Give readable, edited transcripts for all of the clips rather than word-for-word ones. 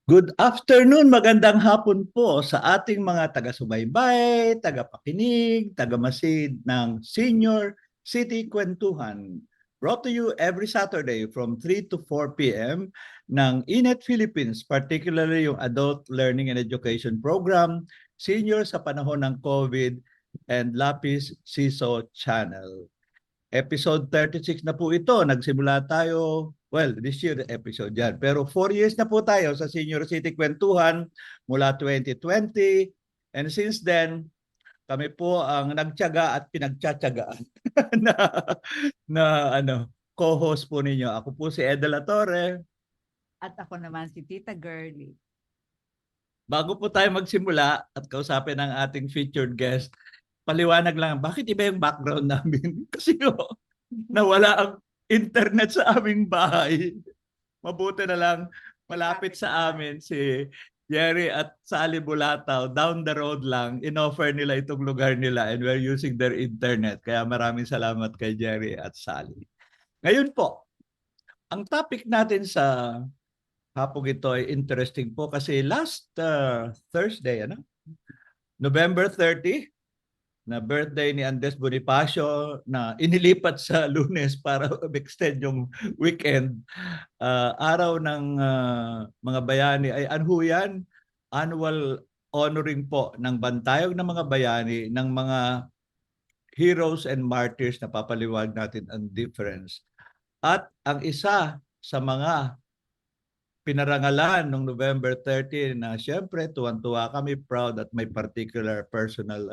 Good afternoon, magandang hapon po sa ating mga taga-subaybay, taga-pakinig, taga-masid ng Senior City Kwentuhan. Brought to you every Saturday from 3 to 4 p.m. ng INET Philippines, particularly yung Adult Learning and Education Program, Senior sa panahon ng COVID, and Lapis Siso Channel. Episode 36 na po ito. Nagsimula tayo, well, this year episode yan. Pero 4 years na po tayo sa Senior City Kwentuhan mula 2020. And since then, kami po ang nagtiyaga at pinagtsatsagaan na, na co-host po ninyo. Ako po si Eda La Torre. At ako naman si Tita Girlie. Bago po tayo magsimula at kausapin ang ating featured guest, paliwanag lang, bakit iba yung background namin? Kasi nawala ang internet sa aming bahay. Mabuti na lang, malapit sa amin si Jerry at Sally Bulataw. Down the road lang, inoffer nila itong lugar nila and we're using their internet. Kaya maraming salamat kay Jerry at Sally. Ngayon po, ang topic natin sa hapong ito ay interesting po kasi last Thursday, November 30, na birthday ni Andres Bonifacio na inilipat sa Lunes para extend yung weekend. Araw ng mga bayani ay ano yan? Annual honoring po ng bantayog ng mga bayani ng mga heroes and martyrs na papaliwag natin ang difference. At ang isa sa mga pinarangalan noong November 30 na siyempre tuwan-tuwa kami, proud at may particular personal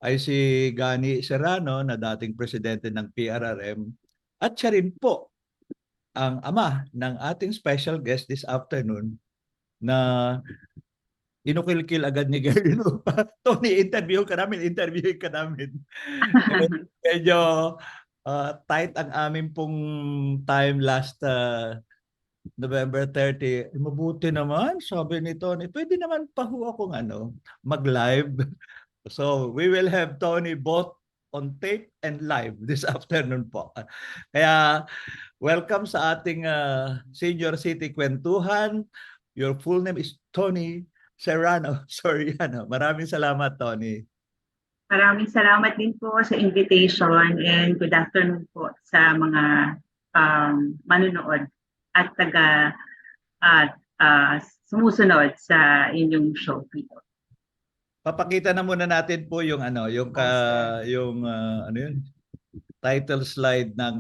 ay si Gani Serrano na dating presidente ng PRRM at siya rin po ang ama ng ating special guest this afternoon na inukil-kil agad ni Gary. Tony, interviewin ka namin. Medyo tight ang aming pong time last November 30. Mabuti naman, sabi ni Tony, pwede naman pa ho akong mag-live. So we will have Tony both on tape and live this afternoon po. Kaya welcome sa ating Senior City Kwentuhan. Your full name is Tony Serrano. Sorry, maraming salamat, Tony. Maraming salamat din po sa invitation and good afternoon po sa mga manunood at sumusunod sa inyong show po. Papakita na muna natin po yung title slide ng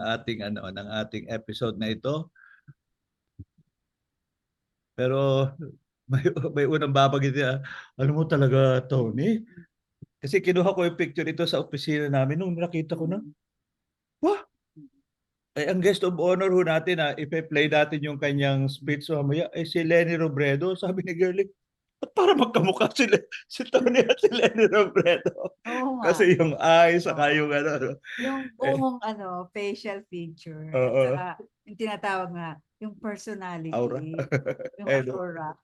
ating episode na ito. Pero may unang babagit. Alam mo talaga, Tony? Kasi kinuha ko yung picture ito sa opisina namin nung nakita ko na. Wah! Ay, ang guest of honor ho natin ipe-play natin yung kanyang speech so mamaya si Leni Robredo. Sabi ni Girlie, at para magkamukha si Tony at si Leni Robredo. Kasi yung eyes, saka yung yung buong facial feature. At yung tinatawag nga, yung personality. Aura. Yung aura.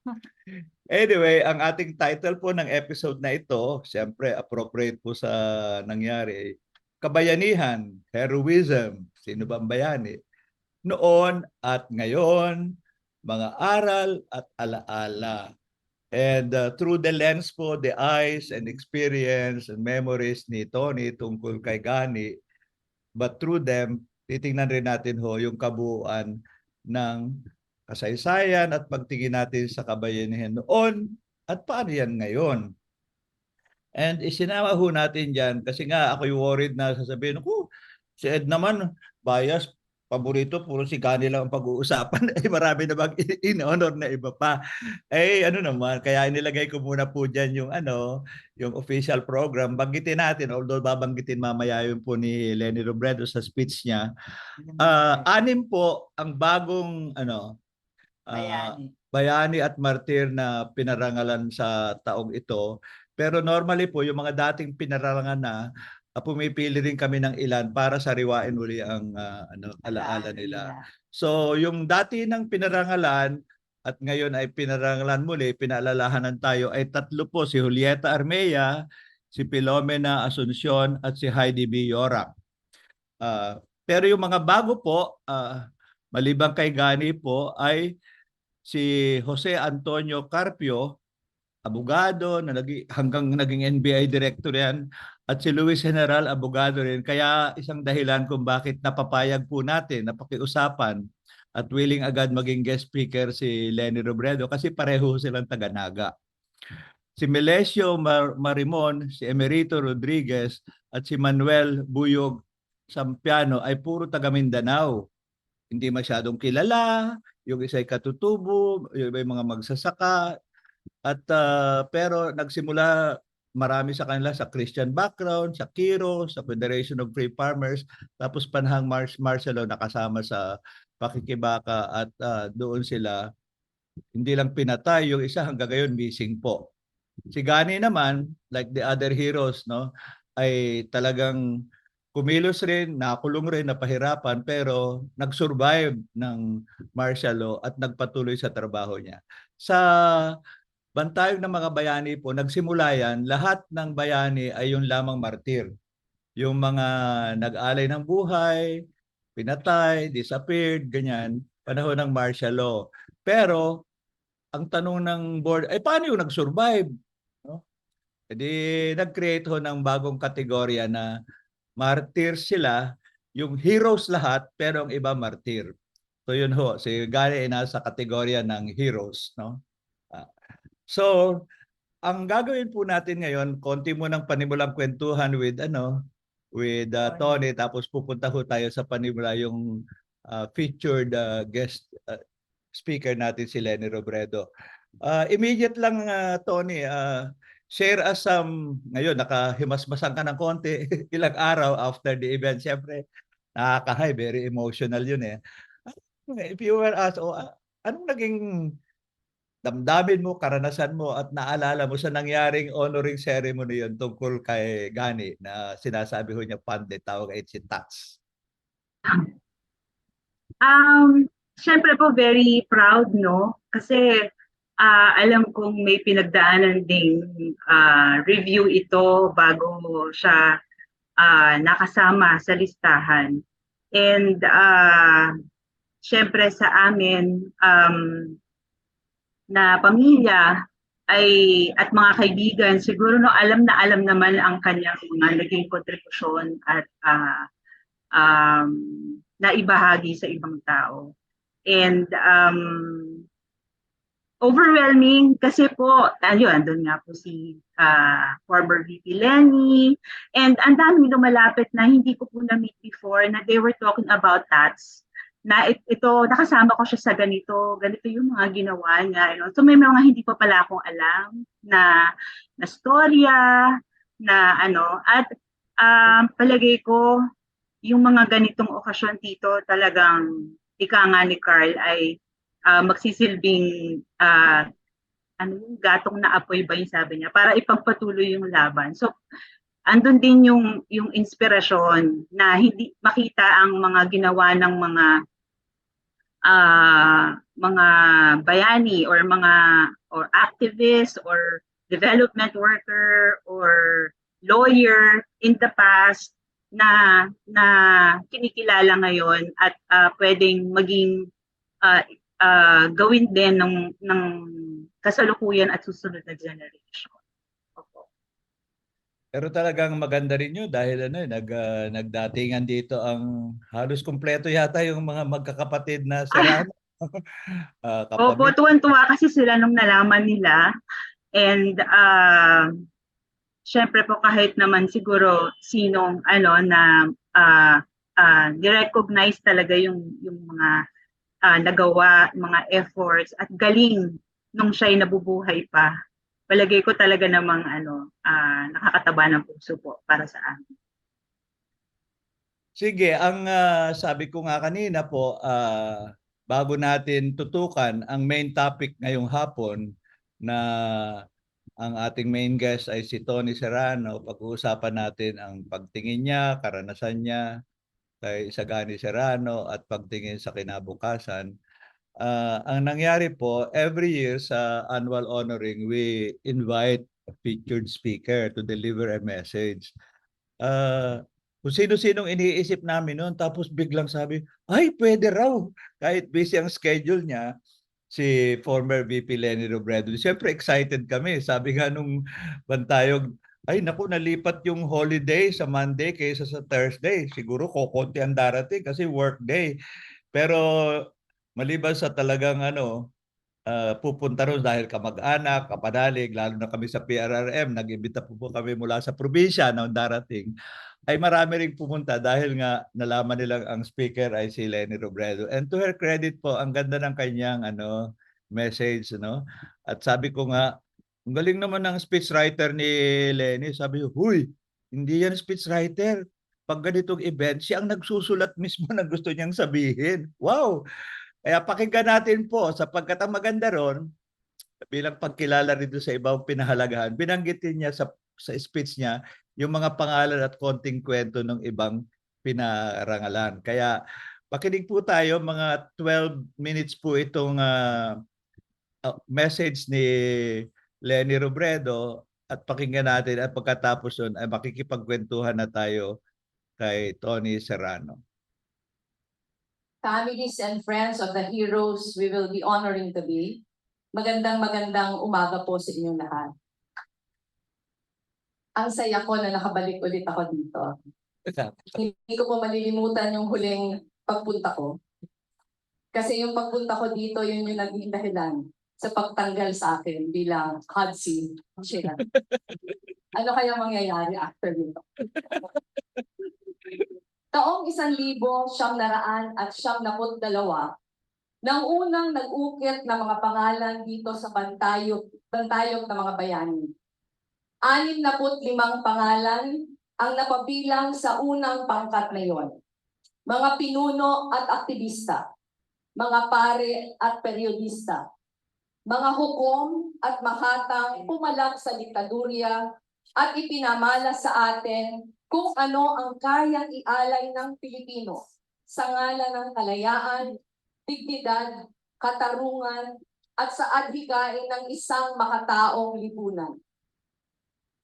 Anyway, ang ating title po ng episode na ito, siyempre appropriate po sa nangyari, kabayanihan, heroism, sino ba ang bayani? Noon at ngayon, mga aral at alaala. And through the lens po, the eyes and experience and memories ni Tony tungkol kay Gani, but through them, titingnan rin natin yung kabuuan ng kasaysayan at pagtingin natin sa kabayanihan noon at paano yan ngayon. And isinama natin dyan kasi nga ako'y worried na sasabihin ko, si Ed naman, bias, paborito, puro si Gani lang ang pag-uusapan. Marami na bang in-honor na iba pa. Naman, kaya inilagay ko muna po dyan yung official program. Banggitin natin, although babanggitin mamaya yun po ni Leni Robredo sa speech niya. 6 po ang bagong bayani at martir na pinarangalan sa taong ito. Pero normally po, yung mga dating pinarangalan na, pumipili rin kami ng ilan para sariwain uli ang alaala nila. So yung dati ng pinarangalan at ngayon ay pinarangalan muli, pinaalalahanan tayo ay 3 po, si Julieta Armea, si Filomena Asuncion at si Heidi B. Yorak. Pero yung mga bago po, maliban kay Gani po, ay si Jose Antonio Carpio, abogado na hanggang naging NBI director yan, at si Luis General, abogado rin. Kaya isang dahilan kung bakit napapayag po natin, napakiusapan at willing agad maging guest speaker si Leni Robredo kasi pareho silang taga-Naga. Si Melesio Marimon, si Emerito Rodriguez at si Manuel Buyog Sampiano ay puro taga Mindanao. Hindi masyadong kilala, yung isa'y katutubo, yung iba yung mga magsasaka, at pero nagsimula marami sa kanila sa Christian background, sa Kiro, sa Federation of Free Farmers, tapos panahang Marcelo nakasama sa pakikibaka at doon sila hindi lang pinatay, yung isa hanggang ngayon missing po. Si Gani naman, like the other heroes, no, ay talagang kumilos rin, nakulong rin, napahirapan, pero nag-survive ng martial law at nagpatuloy sa trabaho niya. Sa bantayog ng mga bayani po, nagsimula yan, lahat ng bayani ay yung lamang martir. Yung mga nag-alay ng buhay, pinatay, disappeared, ganyan, panahon ng martial law. Pero, ang tanong ng board, ay paano yung nag-survive? No? Edi nag-create ho ng bagong kategorya na martyrs sila, yung heroes lahat, pero ang iba martyr. So yun ho, si Gani ay nasa kategorya ng heroes. No? So, ang gagawin po natin ngayon, konti mo ng panimulang kwentuhan with Tony, tapos pupunta ho tayo sa panimula yung featured guest speaker natin si Leni Robredo. Immediate lang Tony, share us some, ngayon nakahimasmasan ka ng konti, ilang araw after the event, syempre nakaka-high, very emotional yun eh. If you were asked, anong naging damdamin mo, karanasan mo at naalala mo sa nangyaring honoring ceremony yun tungkol kay Gani na sinasabi ho niya pandit, tawag ay si Tats? Siyempre po very proud, no? Kasi alam kong may pinagdaanan ding review ito bago siya nakasama sa listahan. And siyempre sa amin na pamilya at mga kaibigan, siguro no, alam na alam naman ang kanyang mga naging kontribusyon at naibahagi sa ibang tao. And overwhelming kasi po, andun nga po si former VP Leni, and ang daming lumalapit na hindi ko po na-meet before na they were talking about that, na ito, nakasama ko siya sa ganito yung mga ginawa niya. So may mga hindi pa pala akong alam na storya, na at palagay ko, yung mga ganitong okasyon dito talagang ika nga ni Carl ay magsisilbing gatong na apoy ba yung sabi niya para ipagpatuloy yung laban. So andun din yung inspirasyon na hindi makita ang mga ginawa ng mga bayani or activist or development worker or lawyer in the past na kinikilala ngayon at pwedeng maging gawin din ng kasalukuyan at susunod na generation. Pero talagang maganda rin yun dahil nagdatingan dito ang halos kumpleto yata yung mga magkakapatid na Serrano. Opo, tuwan-tuwa kasi sila nung nalaman nila. And syempre po kahit naman siguro sinong ni-recognize talaga yung mga nagawa, mga efforts at galing nung siya'y nabubuhay pa. Palagay ko talaga namang nakakataba ng puso po para sa amin. Sige, ang sabi ko nga kanina po, bago natin tutukan ang main topic ngayong hapon na ang ating main guest ay si Tony Serrano, pag-uusapan natin ang pagtingin niya, karanasan niya kay Gani Serrano at pagtingin sa kinabukasan. Ang nangyari po, every year sa annual honoring, we invite a featured speaker to deliver a message. Kung sino-sinong iniisip namin noon, tapos biglang sabi, ay, pwede raw. Kahit busy ang schedule niya, si former VP Leni Robredo. Siyempre excited kami. Sabi nga nung Bantayog, ay naku, nalipat yung holiday sa Monday kaysa sa Thursday. Siguro kokonti ang darating kasi work day. Pero maliban sa talagang pupunta ron dahil kamag-anak, kapanalig, lalo na kami sa PRRM, nag-imbita po kami mula sa probinsya na darating, ay marami ring pumunta dahil nga nalaman nilang ang speaker ay si Leni Robredo. And to her credit po, ang ganda ng kanyang message, no? At sabi ko nga, ang galing naman ng speechwriter ni Leni. Sabi ko, huy, hindi yan speechwriter. Pag ganitong event, siya ang nagsusulat mismo ng gusto niyang sabihin. Wow! Kaya pakinggan natin po, sapagkat ang maganda ron, bilang pagkilala rin doon sa ibang pinahalagahan, binanggitin niya sa speech niya yung mga pangalan at konting kwento ng ibang pinarangalan. Kaya pakinig po tayo, mga 12 minutes po itong message ni Leni Robredo at pakinggan natin at pagkatapos nun ay makikipagkwentuhan na tayo kay Tony Serrano. Families and friends of the heroes we will be honoring today. Magandang umaga po sa inyong lahat. Ang saya ko na nakabalik ulit ako dito. Hindi ko po malilimutan yung huling pagpunta ko. Kasi yung pagpunta ko dito, yun yung naging dahilan sa pagtanggal sa akin bilang HODC chair. Ano kaya mangyayari after dito? Taong 1992 nang unang nag-ukit ng mga pangalan dito sa bantayog ng mga bayani. 65 pangalan ang napabilang sa unang pangkat na yon. Mga pinuno at aktivista, mga pare at periodista, mga hukom at makatang pumalak sa diktadurya at ipinamala sa atin kung ano ang kayang ialay ng Pilipino sa ngalan ng kalayaan, dignidad, katarungan, at sa adhikain ng isang makataong lipunan.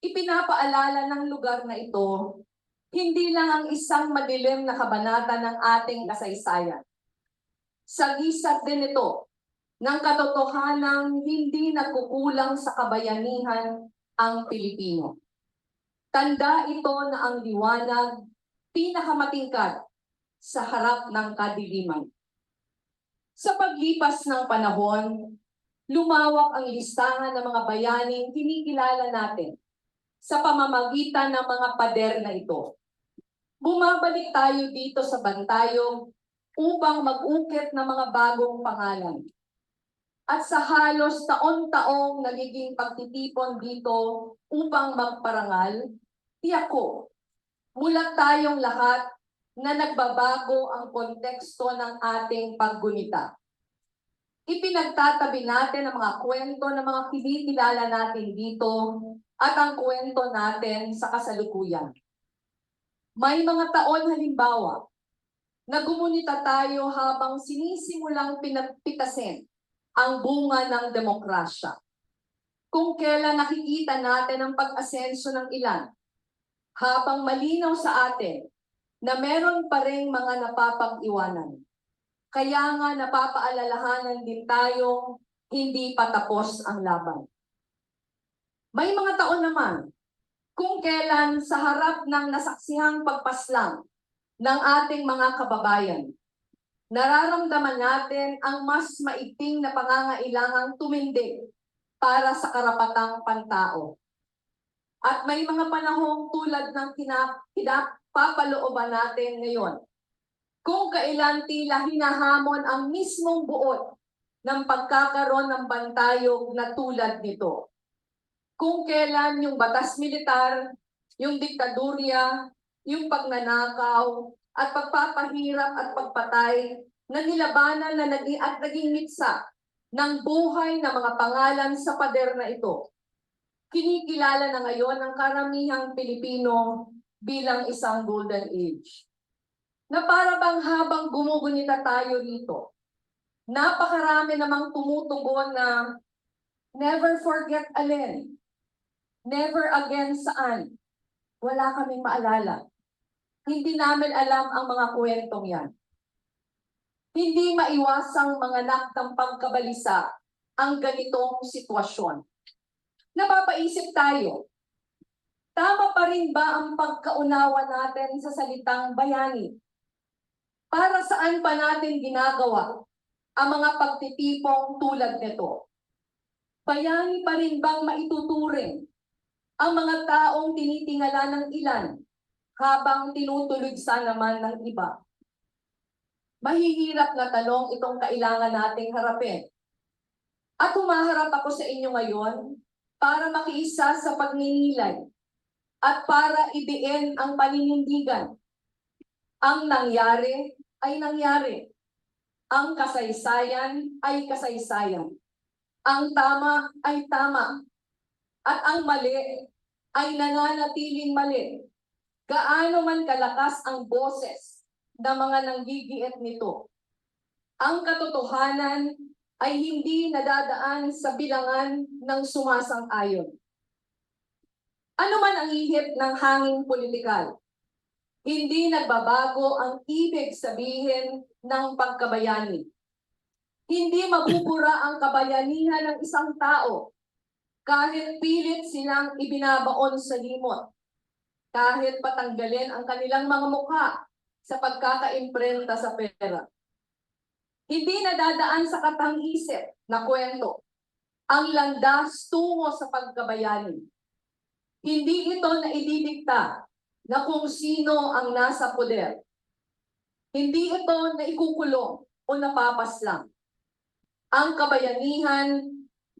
Ipinapaalala ng lugar na ito, hindi lang ang isang madilim na kabanata ng ating kasaysayan. Sagisag din ito ng katotohanang hindi nagkukulang sa kabayanihan ang Pilipino. Tanda ito na ang liwanag pinakamatingkad sa harap ng kadiliman. Sa paglipas ng panahon, lumawak ang listahan ng mga bayaning kinikilala natin sa pamamagitan ng mga pader na ito. Bumabalik tayo dito sa Bantayog upang mag-ukit ng mga bagong pangalan. At sa halos taon-taong nagiging pagtitipon dito upang magparangal, tiyak ko, mulat tayong lahat na nagbabago ang konteksto ng ating paggunita. Ipinagtatabi natin ang mga kwento ng mga kinikilala natin dito at ang kwento natin sa kasalukuyan. May mga taon halimbawa na gumunita tayo habang sinisimulang pinagpitasin ang bunga ng demokrasya. Kung kailan nakikita natin ang pag-asenso ng ilan, habang malinaw sa atin na meron pa ring mga napapag-iwanan. Kaya nga napapaalalahanan din tayong hindi pa tapos ang laban. May mga taon naman kung kailan sa harap ng nasaksihang pagpaslang ng ating mga kababayan, nararamdaman natin ang mas maiting na pangangailangang tumindig para sa karapatang pantao. At may mga panahong tulad ng pinapapalooban natin ngayon, kung kailan tila hinahamon ang mismong buod ng pagkakaroon ng bantayog na tulad nito. Kung kailan yung batas militar, yung diktadurya, yung pagnanakaw, at pagpapahirap at pagpatay na nilabanan na naging mitsa ng buhay ng mga pangalan sa pader na ito. Kinikilala na ngayon ng karamihang Pilipino bilang isang golden age. Na para bang habang gumugunita tayo dito, napakarami namang tumutugon na never forget alin, never again saan. Wala kaming maalala. Hindi namin alam ang mga kwentong yan. Hindi maiwasang manganak ng pagkabalisa ang ganitong sitwasyon. Napapaisip tayo, tama pa rin ba ang pagkaunawa natin sa salitang bayani? Para saan pa natin ginagawa ang mga pagtitipong tulad nito? Bayani pa rin bang maituturing ang mga taong tinitingala ng ilan habang tinutulugsa naman ng iba? Mahihirap na tanong itong kailangan nating harapin. At humaharap ako sa inyo ngayon para makiisa sa pagninilay at para ibiin ang paninindigan. Ang nangyari ay nangyari. Ang kasaysayan ay kasaysayan. Ang tama ay tama. At ang mali ay nananatiling mali. Gaano man kalakas ang boses ng mga nanggigiit nito. Ang katotohanan ay hindi nadadaan sa bilangan ng sumasang-ayon. Ano man ang ihip ng hanging politikal, hindi nagbabago ang ibig sabihin ng pagkabayani. Hindi mabubura ang kabayanihan ng isang tao kahit pilit silang ibinabaon sa limot, kahit patanggalin ang kanilang mga mukha sa pagkakaimprenta sa pera. Hindi nadadaan sa katang-isip na kwento ang landas tungo sa pagkabayani. Hindi ito na ididikta na kung sino ang nasa poder. Hindi ito na ikukulong o napapaslang. Ang kabayanihan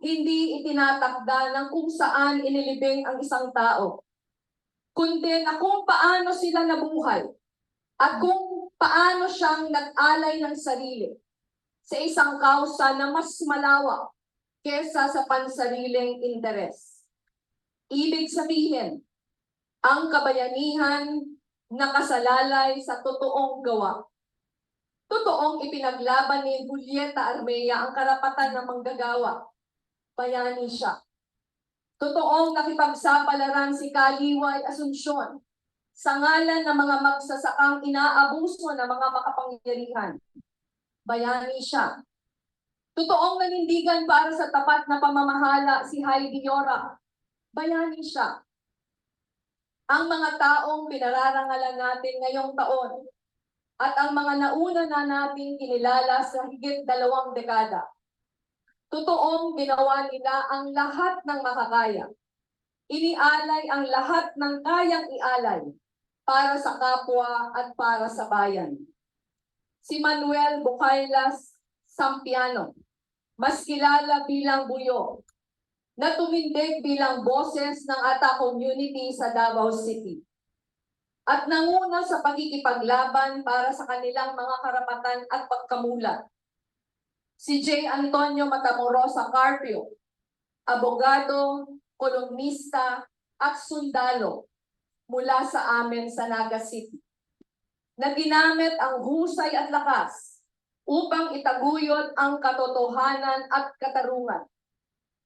hindi itinatakda ng kung saan inilibing ang isang tao, kundi na kung paano sila nabuhay at kung paano siyang nag-alay ng sarili sa isang kausa na mas malawak kesa sa pansariling interes. Ibig sabihin, ang kabayanihan nakasalalay sa totoong gawa. Totoong ipinaglaban ni Julieta Armea ang karapatan ng manggagawa. Bayani siya. Totoong nakipagsapalaran si Kaliway Asuncion sa ngalan ng mga magsasakang inaabuso ng mga makapangyarihan. Bayani siya. Totoong nanindigan para sa tapat na pamamahala si Heidi Yora. Bayani siya. Ang mga taong pinararangalan natin ngayong taon at ang mga nauna na nating kinilala sa higit 2 dekada. Totoong ginawa nila ang lahat ng makakaya. Inialay ang lahat ng kayang ialay para sa kapwa at para sa bayan. Si Manuel Bucaylas Sampiano, mas kilala bilang Buyo, na tumindig bilang boses ng Ata community sa Davao City. At nanguna sa pagkikipaglaban para sa kanilang mga karapatan at pagkamulat. Si J. Antonio Matamorosa Carpio, abogado, kolumnista, at sundalo mula sa amin sa Naga City, na ginamit ang husay at lakas upang itaguyod ang katotohanan at katarungan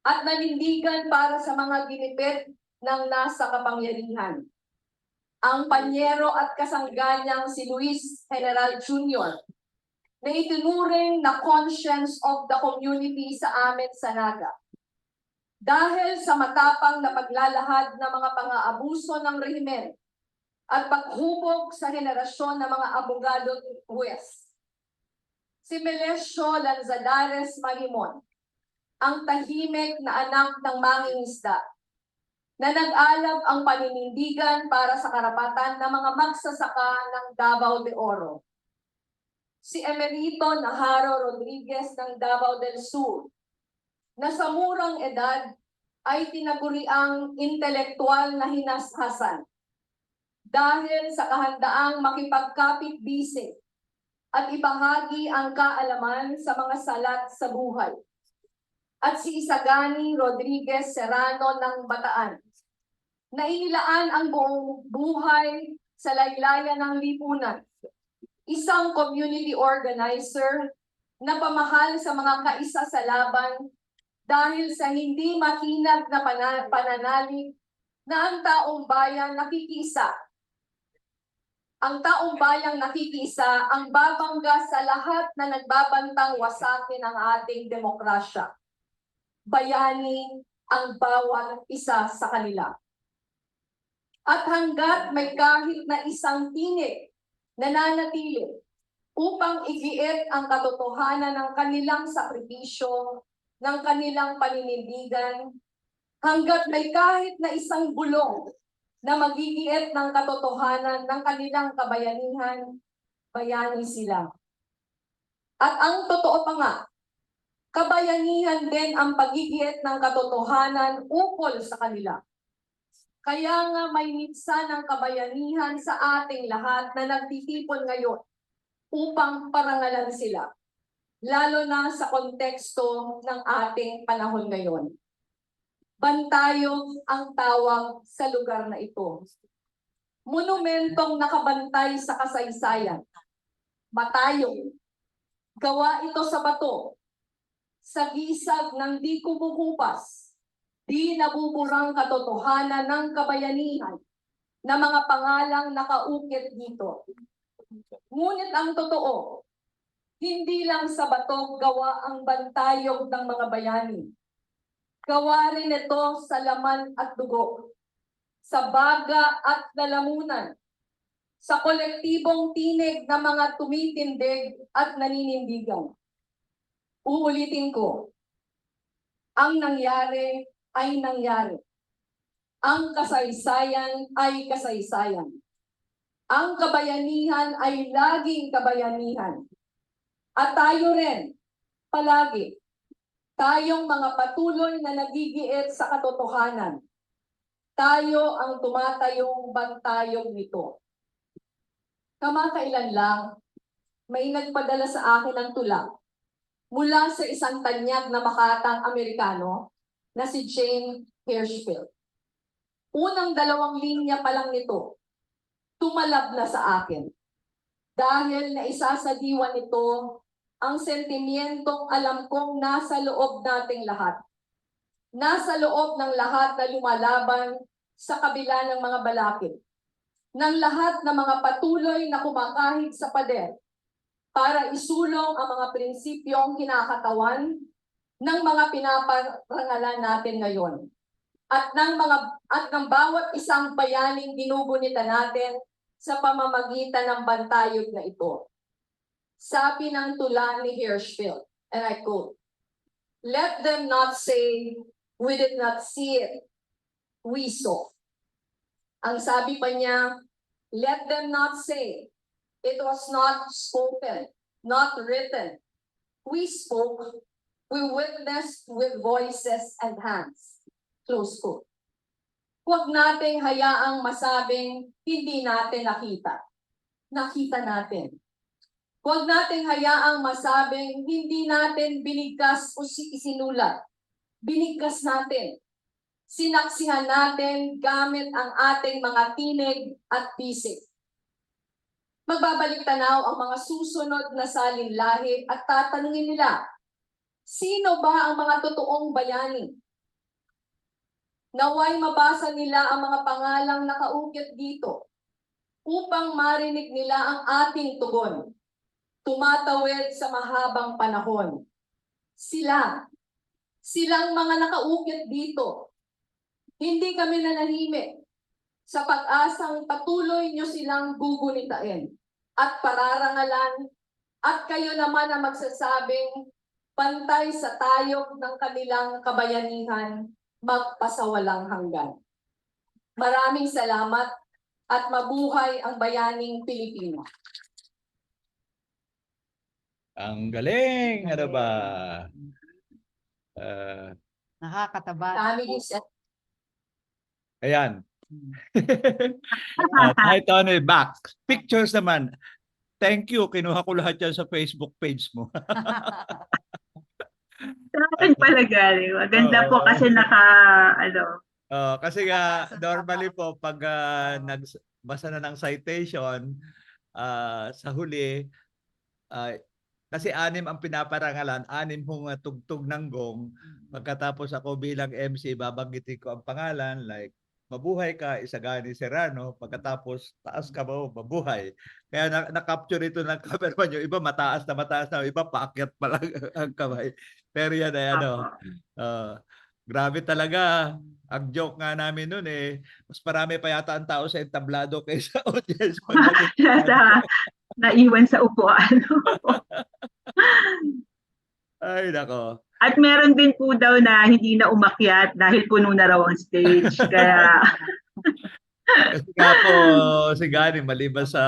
at nanindigan para sa mga ginipit ng nasa kapangyarihan. Ang panyero at kasangganyang si Luis General Jr. na itinuring na conscience of the community sa amin sa Naga. Dahil sa matapang na paglalahad ng mga pang-aabuso ng rehimen at paghubog sa henerasyon ng mga abogado at huwes. Si Melesio Lanzadares Marimon, ang tahimik na anak ng mangingisda, na nag-alab ang paninindigan para sa karapatan ng mga magsasaka ng Davao de Oro. Si Emerito Naharo Rodriguez ng Davao del Sur, na sa murang edad ay tinaguriang intelektual na hinashasan dahil sa kahandaang makipagkapit-bisig at ibahagi ang kaalaman sa mga salat sa buhay. At si Isagani Rodriguez Serrano ng Bataan, na inilaan ang buong buhay sa laylayan ng lipunan. Isang community organizer na pamahal sa mga kaisa sa laban dahil sa hindi makinag na pananalig na ang taong bayan nakikisa ang taong bayang nakikiisa ang babangga sa lahat na nagbabantang wasakin ang ating demokrasya. Bayani ang bawat isa sa kanila. At hanggat may kahit na isang tinig na nanatili upang igiit ang katotohanan ng kanilang sakripisyo, ng kanilang paninindigan, hanggat may kahit na isang bulong na magigiit ng katotohanan ng kanilang kabayanihan, bayani sila. At ang totoo pa nga, kabayanihan din ang pagigiit ng katotohanan ukol sa kanila. Kaya nga may mitsa ng kabayanihan sa ating lahat na nagtitipon ngayon upang parangalan sila, lalo na sa konteksto ng ating panahon ngayon. Bantayog ang tawag sa lugar na ito. Monumentong nakabantay sa kasaysayan. Matayog. Gawa ito sa bato. Sa gisag ng di kumukupas, di nabuburang katotohanan ng kabayanihan na mga pangalang nakaukit dito. Ngunit ang totoo, hindi lang sa bato gawa ang bantayog ng mga bayani. Gawa rin ito sa laman at dugo, sa baga at lalamunan, sa kolektibong tinig ng mga tumitindig at naninindigan. Uulitin ko, ang nangyari ay nangyari. Ang kasaysayan ay kasaysayan. Ang kabayanihan ay laging kabayanihan. At tayo rin, palagi, tayong mga patuloy na nagigiit sa katotohanan. Tayo ang tumatayong bantayog nito. Kamakailan lang, may nagpadala sa akin ng tula mula sa isang tanyag na makatang Amerikano na si Jane Hirschfeld. Unang 2 linya pa lang nito, tumalab na sa akin. Dahil naisasadiwan nito ang sentimentong alam kong nasa loob nating lahat. Nasa loob ng lahat na lumalaban sa kabila ng mga balakid. Ng lahat ng mga patuloy na kumakahig sa pader para isulong ang mga prinsipyong kinakatawan ng mga pinaparangalan natin ngayon. At ng bawat isang bayaning ginugunita natin sa pamamagitan ng bantayog na ito. Sabi ng tula ni Hirschfeld, and I quote, "Let them not say, we did not see it, we saw." Ang sabi pa niya, let them not say, it was not spoken, not written. We spoke, we witnessed with voices and hands. Close quote. Huwag nating hayaang masabing hindi natin nakita. Nakita natin. Huwag nating hayaang masabing hindi natin binigkas o isinulat. Binigkas natin. Sinaksihan natin gamit ang ating mga tinig at bisig. Magbabalik tanaw ang mga susunod na salinlahi at tatanungin nila, sino ba ang mga totoong bayani? Naway mabasa nila ang mga pangalang nakaukit dito upang marinig nila ang ating tugon. Tumatawid sa mahabang panahon. Silang mga nakaukit dito. Hindi kami nanahimik sa pag-asang patuloy nyo silang gugunitain at pararangalan at kayo naman ang magsasabing pantay sa tayog ng kanilang kabayanihan magpasawalang hanggan. Maraming salamat at mabuhay ang bayaning Pilipino. Ang galing! Ano ba? Nakakataba. Kami din sa Ayan. Hi, Tony, back. Pictures naman. Thank you. Kinuha ko lahat yan sa Facebook page mo. Sa akin pala galing. Maganda po kasi Kasi nga, normally po, pag nagbasa na ng citation, sa huli, kasi 6 ang pinaparangalan, 6 hong tugtog ng gong. Pagkatapos ako bilang MC, babanggitin ko ang pangalan, like mabuhay ka, Isagani Serrano, pagkatapos taas ka mo, mabuhay. Kaya na-capture ito ng cameraman, yung iba mataas na, yung iba paakyat pa lang ang kamay. Pero yan ay ano, grabe talaga. Ang joke nga namin noon mas marami pa yata ang tao sa entablado kaysa audience. Naiwan sa upuan. Ay, nako. At meron din po daw na hindi na umakyat dahil puno na raw ang stage. Kaya Kasi nga po, si Gani, maliban sa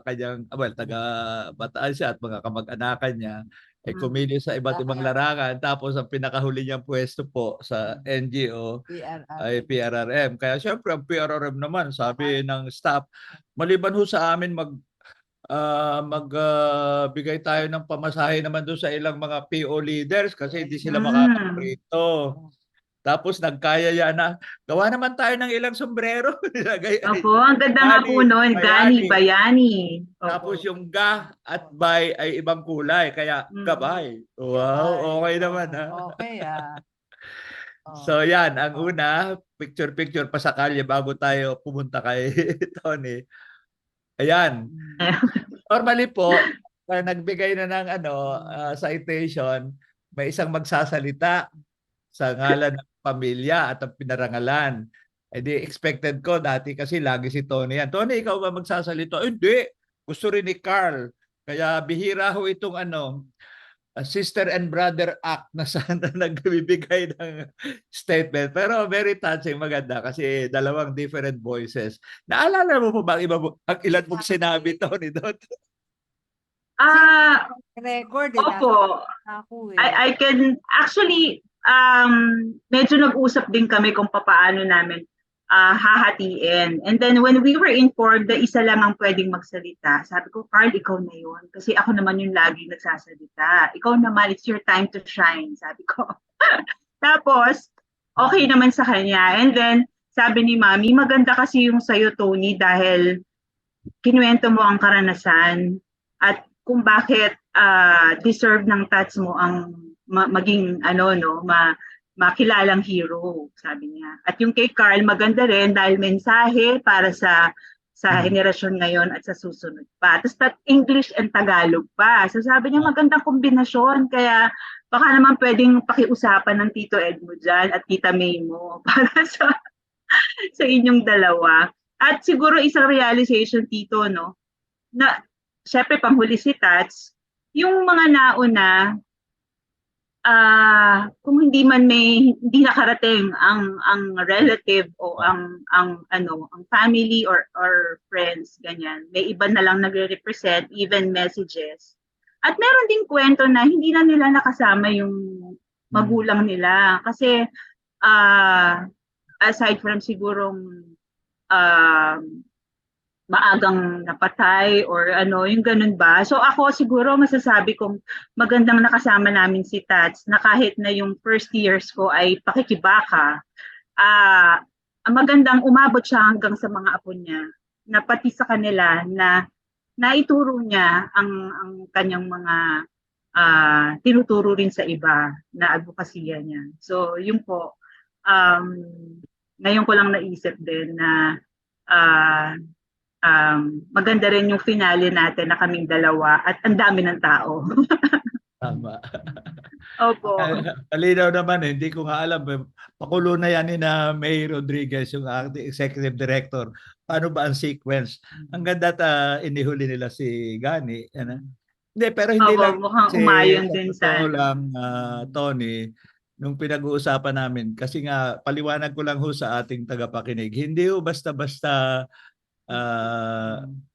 kanyang, taga Bataan siya at mga kamag-anakan niya, ay kumili sa iba't ibang larangan. Tapos ang pinakahuli niyang pwesto po sa NGO ay PRRM. Kaya syempre ang PRRM naman, sabi ng staff, maliban ho sa amin magbigay tayo ng pamasahe naman doon sa ilang mga PO leaders kasi hindi sila makakaprito. Tapos nagkayaya na, gawa naman tayo ng ilang sombrero. Opo, ang ganda nga po nun, Gani, Bayani. Opo. Tapos yung ga at bay ay ibang kulay, kaya gabay. Wow, okay naman ha. Okay So yan, ang una, picture-picture pa sa kalye bago tayo pumunta kay Tony. Ayan. Normally po, nagbigay na ng citation, may isang magsasalita sa ngalan ng pamilya at ang pinarangalan. Di expected ko dati kasi lagi si Tony yan. Tony, ikaw ba magsasalita? Hindi. Gusto rin ni Carl. Kaya bihira ho itong sister and brother act na sana nagbibigay ng statement. Pero very touching, maganda kasi dalawang different voices. Naalala mo po ba ang ilan mong sinabi, Tony, doon? Record Opo. Ako I can actually medyo nag-usap din kami kung paano namin hahatiin. And then when we were informed na isa lang ang pwedeng magsalita, sabi ko, Carl, ikaw na yun. Kasi ako naman yung laging nagsasalita. Ikaw naman, it's your time to shine, sabi ko. Tapos, okay naman sa kanya. And then, sabi ni Mami, maganda kasi yung sa'yo, Tony, dahil kinuwento mo ang karanasan at kung bakit deserve ng Tats mo ang maging makilalang hero, sabi niya. At yung kay Carl, maganda rin dahil mensahe para sa henerasyon ngayon at sa susunod pa. Tapos English and Tagalog pa. So sabi niya, magandang kombinasyon. Kaya baka naman pwedeng pakiusapan ng Tito Ed mo dyan at Tita May mo para sa inyong dalawa. At siguro isang realization, Tito, no, na syempre panghuli si Tats, yung mga nauna, kung hindi nakarating ang relative o ang family or friends, ganyan, may iba na lang nagre-represent, even messages. At meron ding kwento na hindi na nila nakasama yung magulang nila kasi aside from sigurong maagang napatay or yung ganun ba. So ako siguro masasabi kong magandang nakasama namin si Tats na kahit na yung first years ko ay pakikibaka, magandang umabot siya hanggang sa mga apo niya na pati sa kanila na naituro niya ang kanyang mga tinuturo rin sa iba na advokasya niya. So yun po, ngayon ko lang naisip din na maganda rin yung finale natin na kaming dalawa at ang dami ng tao. Tama. Opo. Talinaw naman hindi ko nga alam. Pakulo na yan ni na May Rodriguez, yung acting executive director. Paano ba ang sequence? Ang ganda inihuli nila si Gani. Hindi, pero hindi lang. Mukhang umayon din sa Tony, nung pinag-uusapan namin, kasi nga paliwanag ko lang ho sa ating tagapakinig, hindi ho basta-basta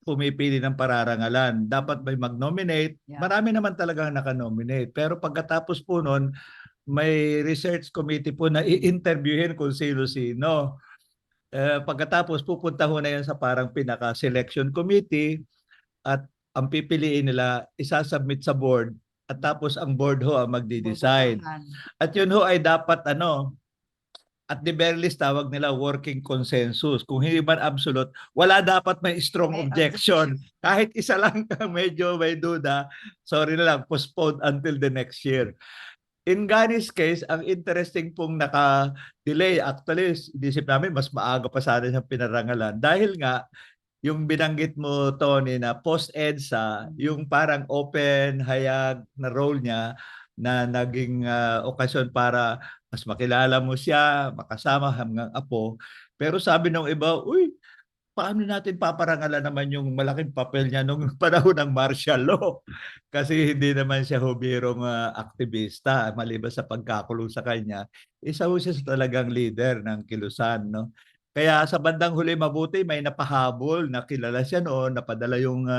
pumipili ng pararangalan. Dapat may mag-nominate. Yeah. Marami naman talagang naka-nominate. Pero pagkatapos po nun, may research committee po na i-interviewin kung sino-sino. Pagkatapos pupunta ho na yan sa parang pinaka-selection committee at ang pipiliin nila, isasubmit sa board at tapos ang board ho ang magdi-decide. At yun ho ay dapat at the very least tawag nila working consensus. Kung hindi man absolute, wala dapat may strong objection. Kahit isa lang medyo may duda, sorry na lang, postponed until the next year. in Gani's case, ang interesting pong naka-delay. Actually, inisip namin mas maaga pa sana siyang pinarangalan. Dahil nga, yung binanggit mo, Tony, na post-EDSA, yung parang open, hayag na role niya na naging okasyon para mas makilala mo siya, makasama hanggang apo. Pero sabi ng iba, uy, paano natin paparangalan naman yung malaking papel niya nung panahon ng martial law? Kasi hindi naman siya hubirong aktivista, maliban sa pagkakulong sa kanya. Isa ho siya sa talagang leader ng kilusan, no? Kaya sa bandang huli mabuti may napahabol na kilala siya noon, napadala yung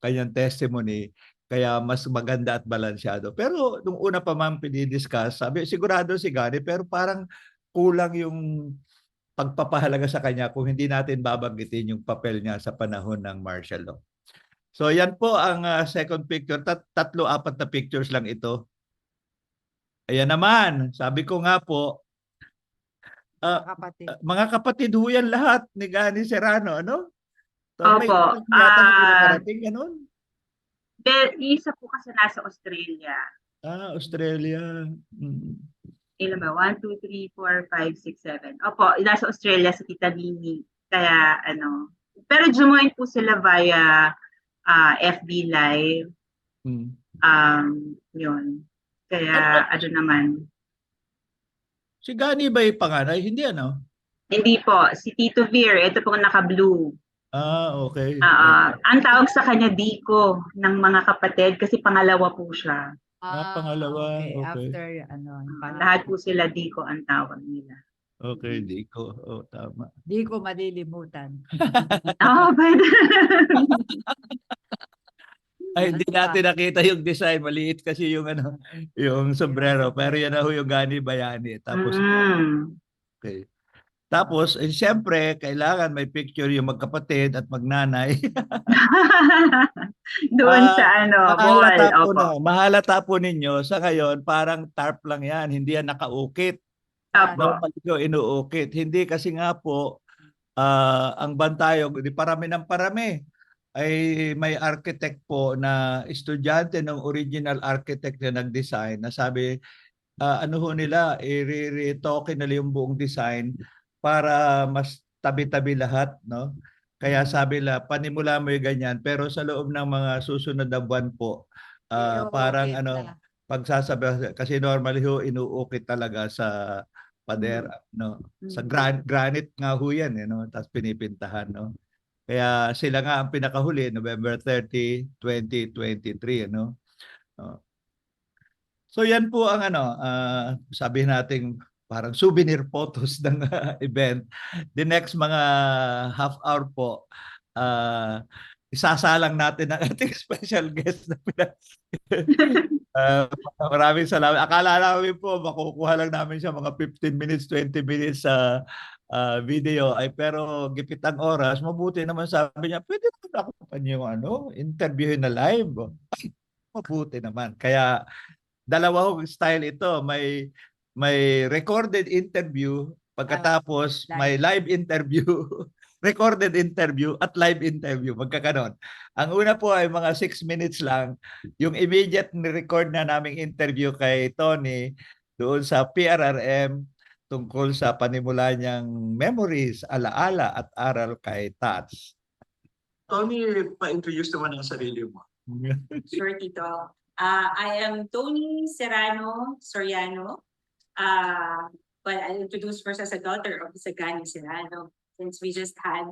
kanyang testimony. Kaya mas maganda at balansyado. Pero nung una pa man pinidiscuss, sabi sigurado si Gani pero parang kulang yung pagpapahalaga sa kanya kung hindi natin babanggitin yung papel niya sa panahon ng martial law. So yan po ang second picture. Tatlo, apat na pictures lang ito. Ayan naman, sabi ko nga po, Kapatid. mga kapatid ho yan lahat ni Gani Serrano, ano? So, may Opo. yata na pinakarating, ganun? Isa po kasi nasa Australia. Australia. Ilan ba? 1, 2, 3, 4, 5, 6, 7. Opo, nasa Australia sa Tita Nini. Kaya pero join po sila via FB Live. Yun. Kaya naman. Si Gani ba yung panganay? Hindi ano? Hindi po. Si Tito Vir, ito po naka-blue. Okay. Ang tawag sa kanya Dico ng mga kapatid kasi pangalawa po siya. Pangalawa. Okay. After, Lahat po sila Dico ang tawag nila. Okay, Dico. Tama. Di ko malilimutan. Pwede. Ay, hindi natin nakita yung design. Maliit kasi yung yung sombrero. Pero yan na ho yung Gani Bayani. Tapos, okay. Tapos, siyempre, kailangan may picture yung magkapatid at magnanay. Doon sa wall. Mahalata po ninyo, sa ngayon, parang tarp lang yan. Hindi yan nakaukit. Normally ko inuukit. Hindi kasi nga po, ang Bantayog, di parami ng parami, ay may architect po na estudyante ng original architect na nag-design na sabi, ano ho nila, i-retoke nila yung buong design para mas tabi-tabi lahat, no? Kaya sabi nila, panimula mo yung ganyan, pero sa loob ng mga susunod na buwan po, parang pagsasabi, kasi normally ho, inuukit talaga sa pader, no? Sa granite nga ho yan, no? Tapos pinipintahan, no? Kaya sila nga ang pinakahuli, November 30, 2023, ano? So yan po ang sabi nating parang souvenir photos ng event. The next mga half hour po, isasalang natin ang ating special guest na maraming salamat. Akala namin po makukuha lang namin siya mga 15 minutes, 20 minutes sa video pero gipit ang oras. Mabuti naman sabi niya, pwede naman ako pa yung interviewin na live. Mabuti naman. Kaya dalawang style ito. May recorded interview, pagkatapos may live interview. Recorded interview at live interview, magkakanon. Ang una po ay mga 6 minutes lang. Yung immediate record na naming interview kay Tony doon sa PRRM tungkol sa panimula niyang memories, alaala at aral kay Tats. Tony, pa-introduce naman ang sarili mo. Sure, Tito. I am Tony Serrano Soriano. Well, I'll introduce first as a daughter of Gani Serrano, since we just had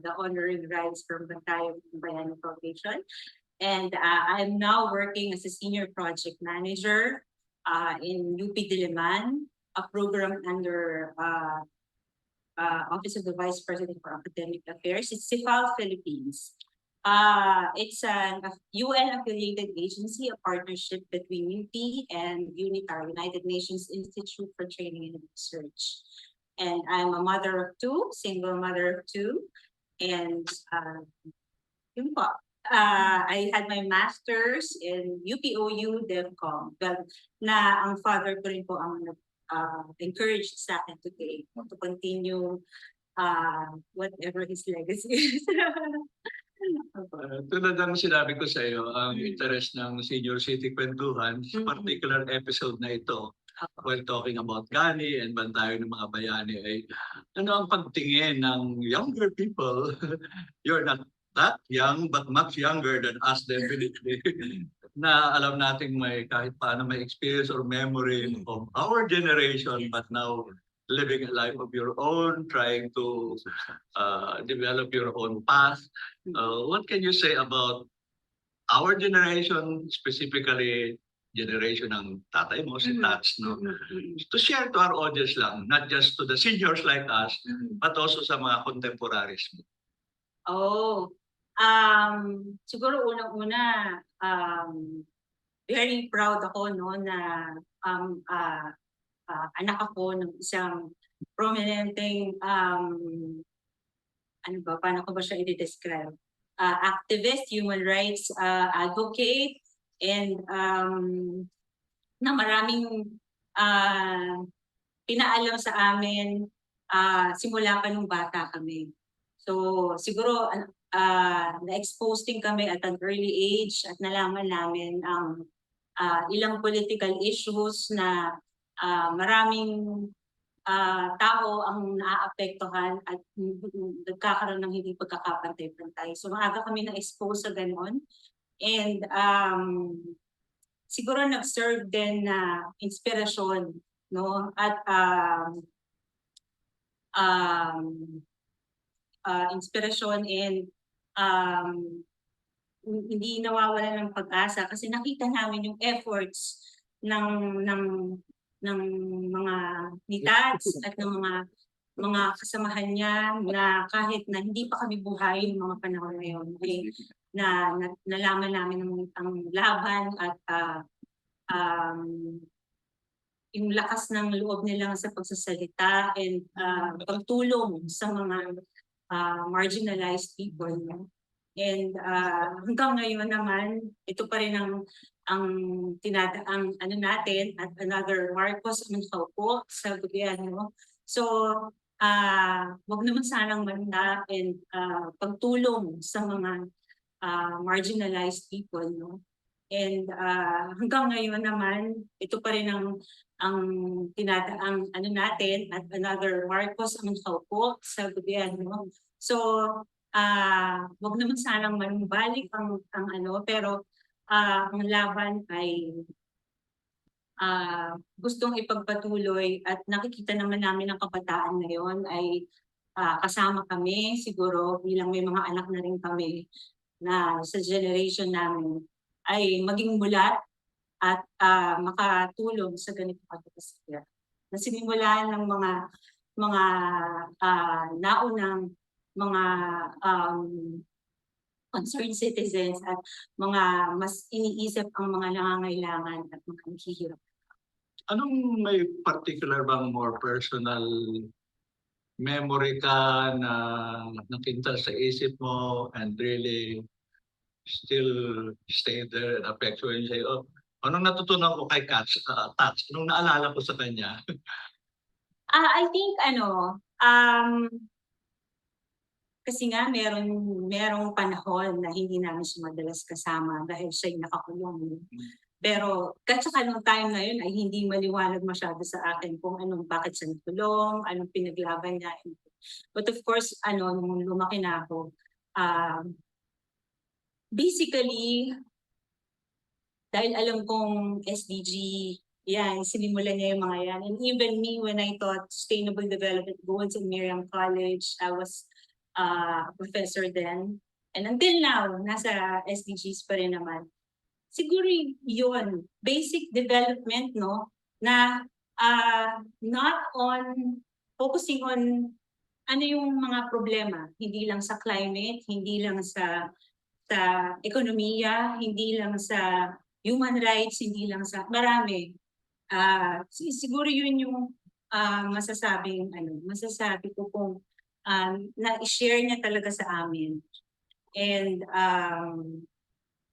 the honoring rights from Bantayog Bayani Foundation. And I'm now working as a senior project manager in UP Diliman, a program under Office of the Vice President for Academic Affairs. It's CIFAL Philippines. It's an UN-affiliated agency, a partnership between UP and UNITAR, United Nations Institute for Training and Research. And I'm a mother of two, single mother of two. And yun po. I had my master's in UPOU DevCom. Na ang father ko rin po ang encouraged sa akin to continue whatever his legacy is. Tulad ng sinabi ko sa iyo, ang interest ng Senior City Kwentuhan, sa Mm. particular episode na ito, while talking about Gani and Bantayan ng mga bayani, ay ano ang pagtingin ng younger people? You're not that young, but much younger than us definitely. Na alam nating may kahit paano may experience or memory of our generation, but now living a life of your own, trying to develop your own path. What can you say about our generation, specifically generation ng tatay mo, si Tats, no? To share to our audience lang, not just to the seniors like us, but also sa mga contemporaries mo. Siguro unang-una, very proud ako no na anak ako ng isang prominenteng paano ko ba siya i-describe? Activist, human rights advocate, and na maraming pinaalam sa amin simula pa nung bata kami. So siguro na-expose din kami at an early age at nalaman namin ang ilang political issues na maraming tao ang naaapektuhan at nagkakaroon ng hindi pagkakapantay-pantay. So maaga kami na-expose sa ganon. And siguro nag-serve din na inspirasyon, no? At inspirasyon and hindi nawawala ng pag-asa kasi nakita namin yung efforts ng mga nitats at ng mga kasamahan niya na kahit na hindi pa kami buhay ng mga panahon na yun, na nalaman namin ang laban at yung lakas ng loob nila sa pagsasalita and pagtulong sa mga marginalized people. No? And hanggang ngayon naman, ito pa rin ang ano natin at another Marcos Manhaupo sa gobyerno. So, wag naman sanang manda and pagtulong sa mga marginalized people. No? And hanggang ngayon naman, ito pa rin ang ano natin at another Marcos Manhaupo sa gobyerno. So, wag naman sanang manumbalik ang pero ang laban ay gustong ipagpatuloy at nakikita naman namin ang kabataan ngayon ay kasama kami siguro bilang may mga anak na rin kami na sa generation namin ay maging mulat at makatulong sa ganitong pagkakasaya. Na sinimulan ng mga naunang mga concerned citizens at mga mas iniisip ang mga nangangailangan at mga naghihirap. Anong may particular bang more personal memory ka na nakita sa isip mo and really still stay there and affect you and say, oh, anong natutunan ko kay Tats? Anong naalala ko sa kanya? I think kasi nga merong panahon na hindi namin siya madalas kasama dahil siya'y nakakulong. Pero kasi nung time na yun ay hindi maliwanag masyado sa akin kung bakit siya nakulong, anong pinaglaban niya. But of course, nung lumaki na ako, basically, dahil alam kong SDG, yan, sinimulan niya yung mga yan. And even me, when I taught Sustainable Development Goals in Miriam College, I was professor then. And until now, nasa SDGs pa rin naman. Siguro yun, basic development, no? Na not on, focusing on ano yung mga problema. Hindi lang sa climate, hindi lang sa ekonomiya, hindi lang sa human rights, hindi lang sa marami. Siguro yun yung masasabi ko kung na-share niya talaga sa amin. And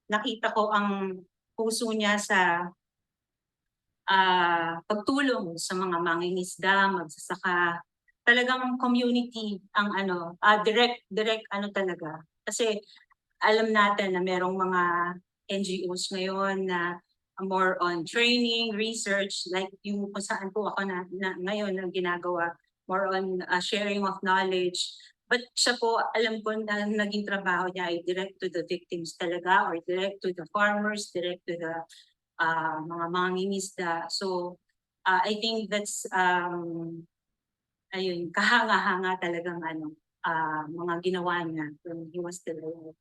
nakita ko ang puso niya sa pagtulong sa mga mangingisda, magsasaka. Talagang community ang direct talaga. Kasi alam natin na merong mga NGOs ngayon na more on training, research, like yung kung saan po ako na ngayon ang ginagawa, more on sharing of knowledge. But siya po, alam ko na naging trabaho niya ay direct to the victims talaga, or direct to the farmers, direct to the mga mangingisda. So, I think that's, ayun, kahanga-hanga talagang mga ginawa niya when he was still alive.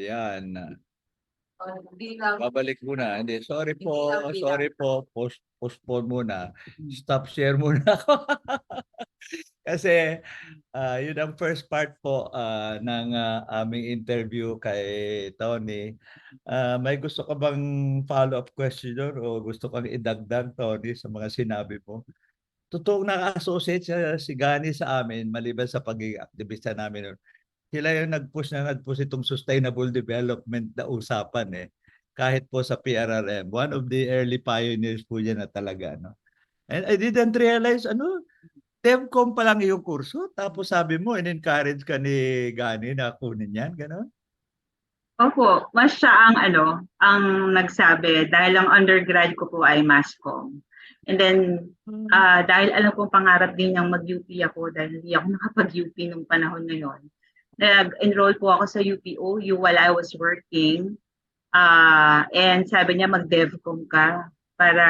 Yan. Bilang Babalik muna. Hindi, sorry po. Hindi lang bilang. Sorry po. Postpone muna. Stop share muna ako. Kasi yun ang first part po ng aming interview kay Tony. May gusto ka bang follow-up question doon o gusto kang idagdag, Tony, sa mga sinabi mo? Totoong naka-associate si Gani sa amin maliban sa pagiging aktivista namin noon. Sila yung nag-push itong sustainable development na usapan kahit po sa PRRM. One of the early pioneers po yan na talaga. No? And I didn't realize, DevCom pa lang yung kurso, tapos sabi mo, in-encourage ka ni Gani na kunin yan, gano'n? Opo, mas siya ang nagsabi dahil ang undergrad ko po ay mass comm. And then, dahil alam kong pangarap din niyang mag-UP ako dahil hindi ako nakapag-UP nung panahon na yon. Nag-enroll po ako sa UPOU while I was working. And sabi niya, mag-DevCom ka para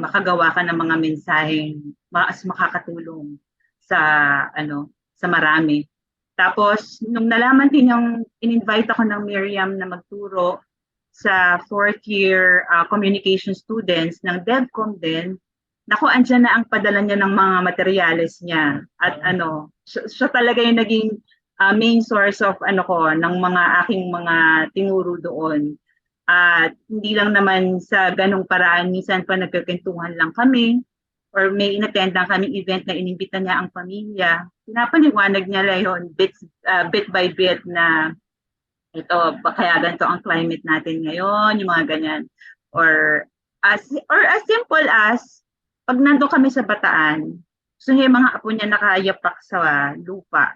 makagawa ka ng mga mensaheng mas makakatulong sa sa marami. Tapos nung nalaman din yung in-invite ako ng Miriam na magturo sa 4th year communication students ng DevCom din, naku, andyan na ang padala niya ng mga materyales niya. At siya talaga yung naging main source of ng mga aking mga tinuro doon. At hindi lang naman sa ganong paraan, minsan pa nagkikwentuhan lang kami or may inattendan kaming event na inimbita niya ang pamilya. Pinapaliwanag niya lang yun bit by bit na ito, kaya ganito ang climate natin ngayon, yung mga ganyan. Or as simple as pag nandun kami sa Bataan, gusto niya yung mga apo niya nakayapak sa lupa.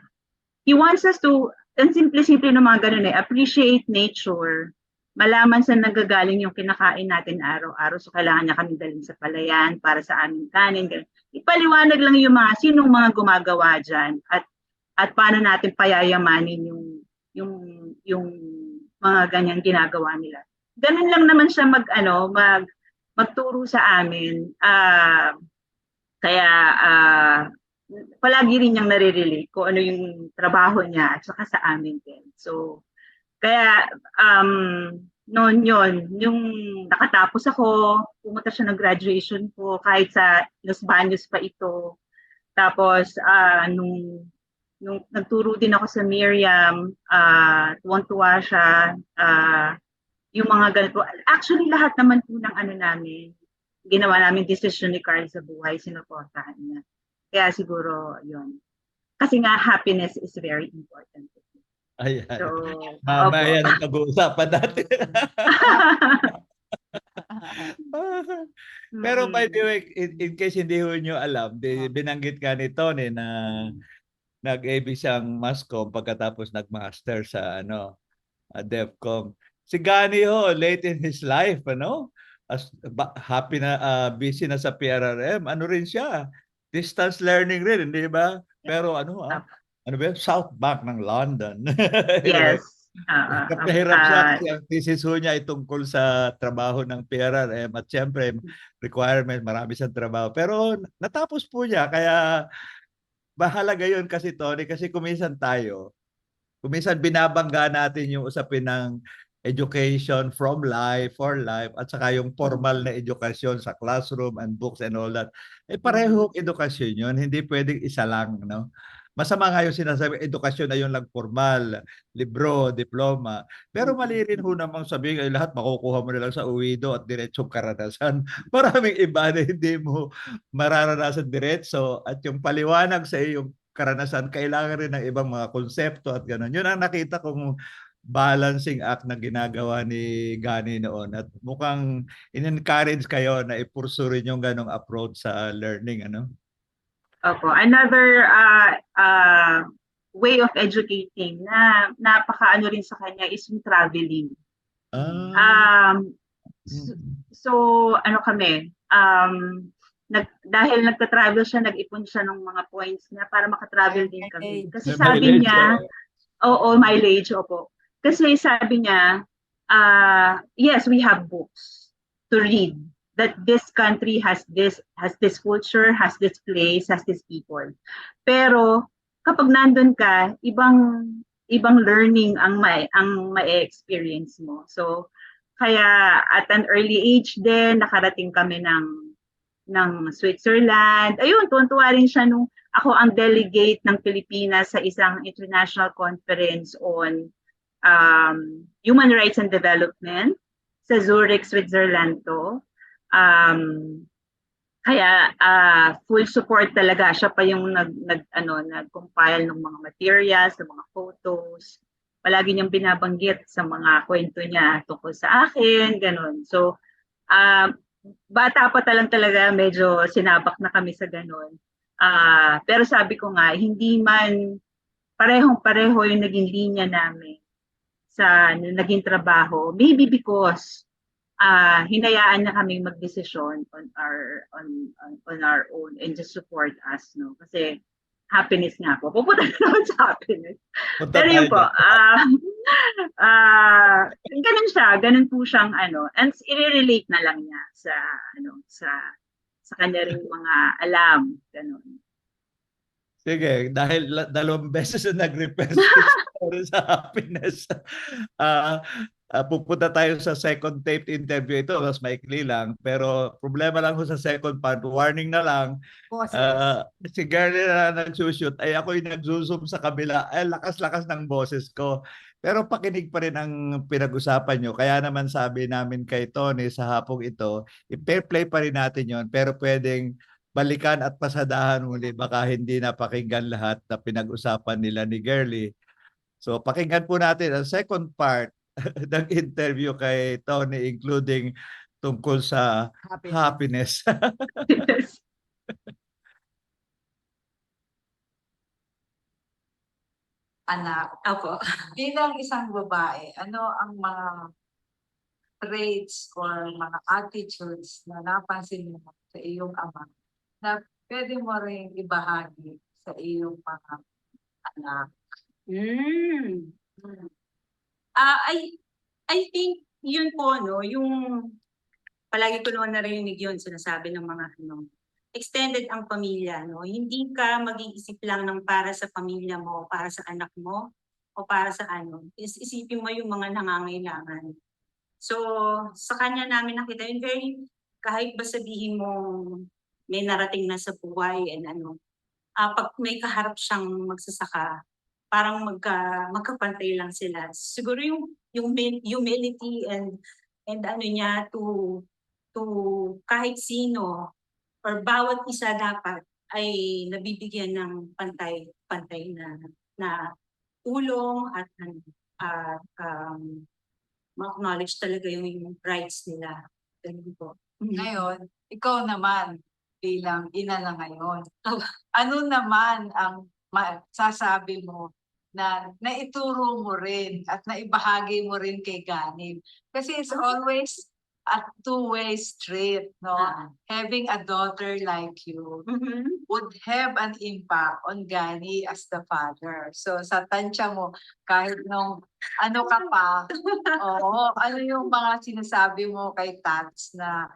He wants us to, and simple-simple ng mga ganun appreciate nature, malaman saan nagagaling yung kinakain natin araw-araw. So kailangan niya kami dalhin sa palayan para sa aming kanin. Ganun. Ipaliwanag lang yung sinong mga gumagawa dyan at paano natin payayamanin yung mga ganyang ginagawa nila. Ganun lang naman siya magturo sa amin. Kaya palagi rin niyang nare-relate kung ano yung trabaho niya at saka sa amin din. So, kaya noon yun, yung nakatapos ako, pumunta siya ng graduation ko kahit sa Los Baños pa ito. Tapos, nung nagturo din ako sa Miriam, tuwang-tuwa siya, yung mga ganito. Actually, lahat naman po ng namin, ginawa namin decision ni Carl sa buhay, sinuportahan niya. Kaya siguro, yun. Kasi nga, happiness is very important. Ayan. So, Mamaya ang pag-uusapan natin. Pero by the way, in case hindi ho nyo alam, binanggit ka ni Tony na nag-AB siyang mass comm pagkatapos nag-master sa DevCom. Si Gani ho, late in his life, happy na, busy na sa PRRM. Ano rin siya? Distance learning rin, hindi ba? Pero South Bank ng London. yes. Kapahirap siya kasi ang thesis ho niya ay tungkol sa trabaho ng PRRM at siyempre requirement, marami siyang trabaho. Pero natapos po niya, kaya mahalaga yun kasi Tony, kasi kuminsan binabangga natin yung usapin ng education from life, for life, at saka yung formal na edukasyon sa classroom and books and all that. Pareho edukasyon yun, hindi pwedeng isa lang, no? Masama nga yung sinasabi, edukasyon na yung lang formal, libro, diploma. Pero mali rin ho namang sabihin, ay lahat makukuha mo na lang sa uwido at diretsong karanasan. Maraming iba na hindi mo mararanasan diretso at yung paliwanag sa iyong karanasan, kailangan rin ng ibang mga konsepto at gano'n. Yun ang nakita kong balancing act na ginagawa ni Gani noon. At mukhang in-encourage kayo na i-pursue rin yung ganong approach sa learning, Opo. Another way of educating na napaka-ano rin sa kanya is yung traveling. Ah. So ano kami, dahil nagta-travel siya, nag-ipon siya ng mga points niya para maka-travel din kami. Kasi May sabi mileage, niya, mileage, opo. Kasi sabi niya, yes, we have books to read, that this country has this culture, has this place, has this people. Pero kapag nandun ka, ibang learning ang ma-experience mo. So kaya at an early age din nakarating kami ng Switzerland. Ayun, tuwan-tuwa rin siya nung ako ang delegate ng Pilipinas sa isang international conference on human rights and development sa Zurich, Switzerland to. Kaya full support talaga. Siya pa yung nag-compile ng mga materials, ng mga photos. Palagi niyang binabanggit sa mga kwento niya tungkol sa akin, ganun. So, bata pa talaga, medyo sinabak na kami sa ganun. Pero sabi ko nga, hindi man parehong-pareho yung naging linya namin sa naging trabaho. Maybe because hinayaan na kaming magdesisyon on our own and just support us, no? Kasi happiness nga po. Pupunta naman sa happiness. Pero yun po, ganun po siyang and i-relate na lang niya sa kanya ring mga alam, ganun. Sige, dahil dalawang beses na nag-refer sa happiness. Pupunta tayo sa second taped interview ito, mas maikli lang. Pero problema lang ko sa second part, warning na lang. Si Garly na nagsushoot, ay ako yung nagzoom sa kabila. Ay, lakas-lakas ng boses ko. Pero pakinig pa rin ang pinag-usapan nyo. Kaya naman sabi namin kay Tony sa hapong ito, i-play pa rin natin yon, pero pwedeng balikan at pasadahan muli. Baka hindi napakinggan lahat na pinag-usapan nila ni Garly. So pakinggan po natin ang second part ng interview kay Tony, including tungkol sa happiness. Anak, Opo. bilang isang babae, ano ang mga traits or mga attitudes na napansin mo sa iyong ama na pwede mo rin ibahagi sa iyong mga anak? I think yun po, no, yung palagi ko naman narinig yun, sinasabi ng mga extended ang pamilya, no? Hindi ka mag-iisip lang ng para sa pamilya mo, para sa anak mo, o para sa isipin mo yung mga nangangailangan. So, sa kanya namin nakita yun, kahit ba sabihin mo may narating na sa buhay and pag may kaharap siyang magsasaka, parang magkapantay lang sila. Siguro yung humility and niya to kahit sino or bawat isa dapat ay nabibigyan ng pantay na tulong at ma-acknowledge talaga yung rights nila. Ganun po. Ngayon, ikaw naman bilang ina na ngayon, ano naman ang sasabi mo na naituro mo rin at naibahagi mo rin kay Ganib? Kasi it's always a two-way street, no? Having a daughter like you would have an impact on Gani as the father. So sa tansya mo, kahit nung ano ka pa, ano yung mga sinasabi mo kay Tats na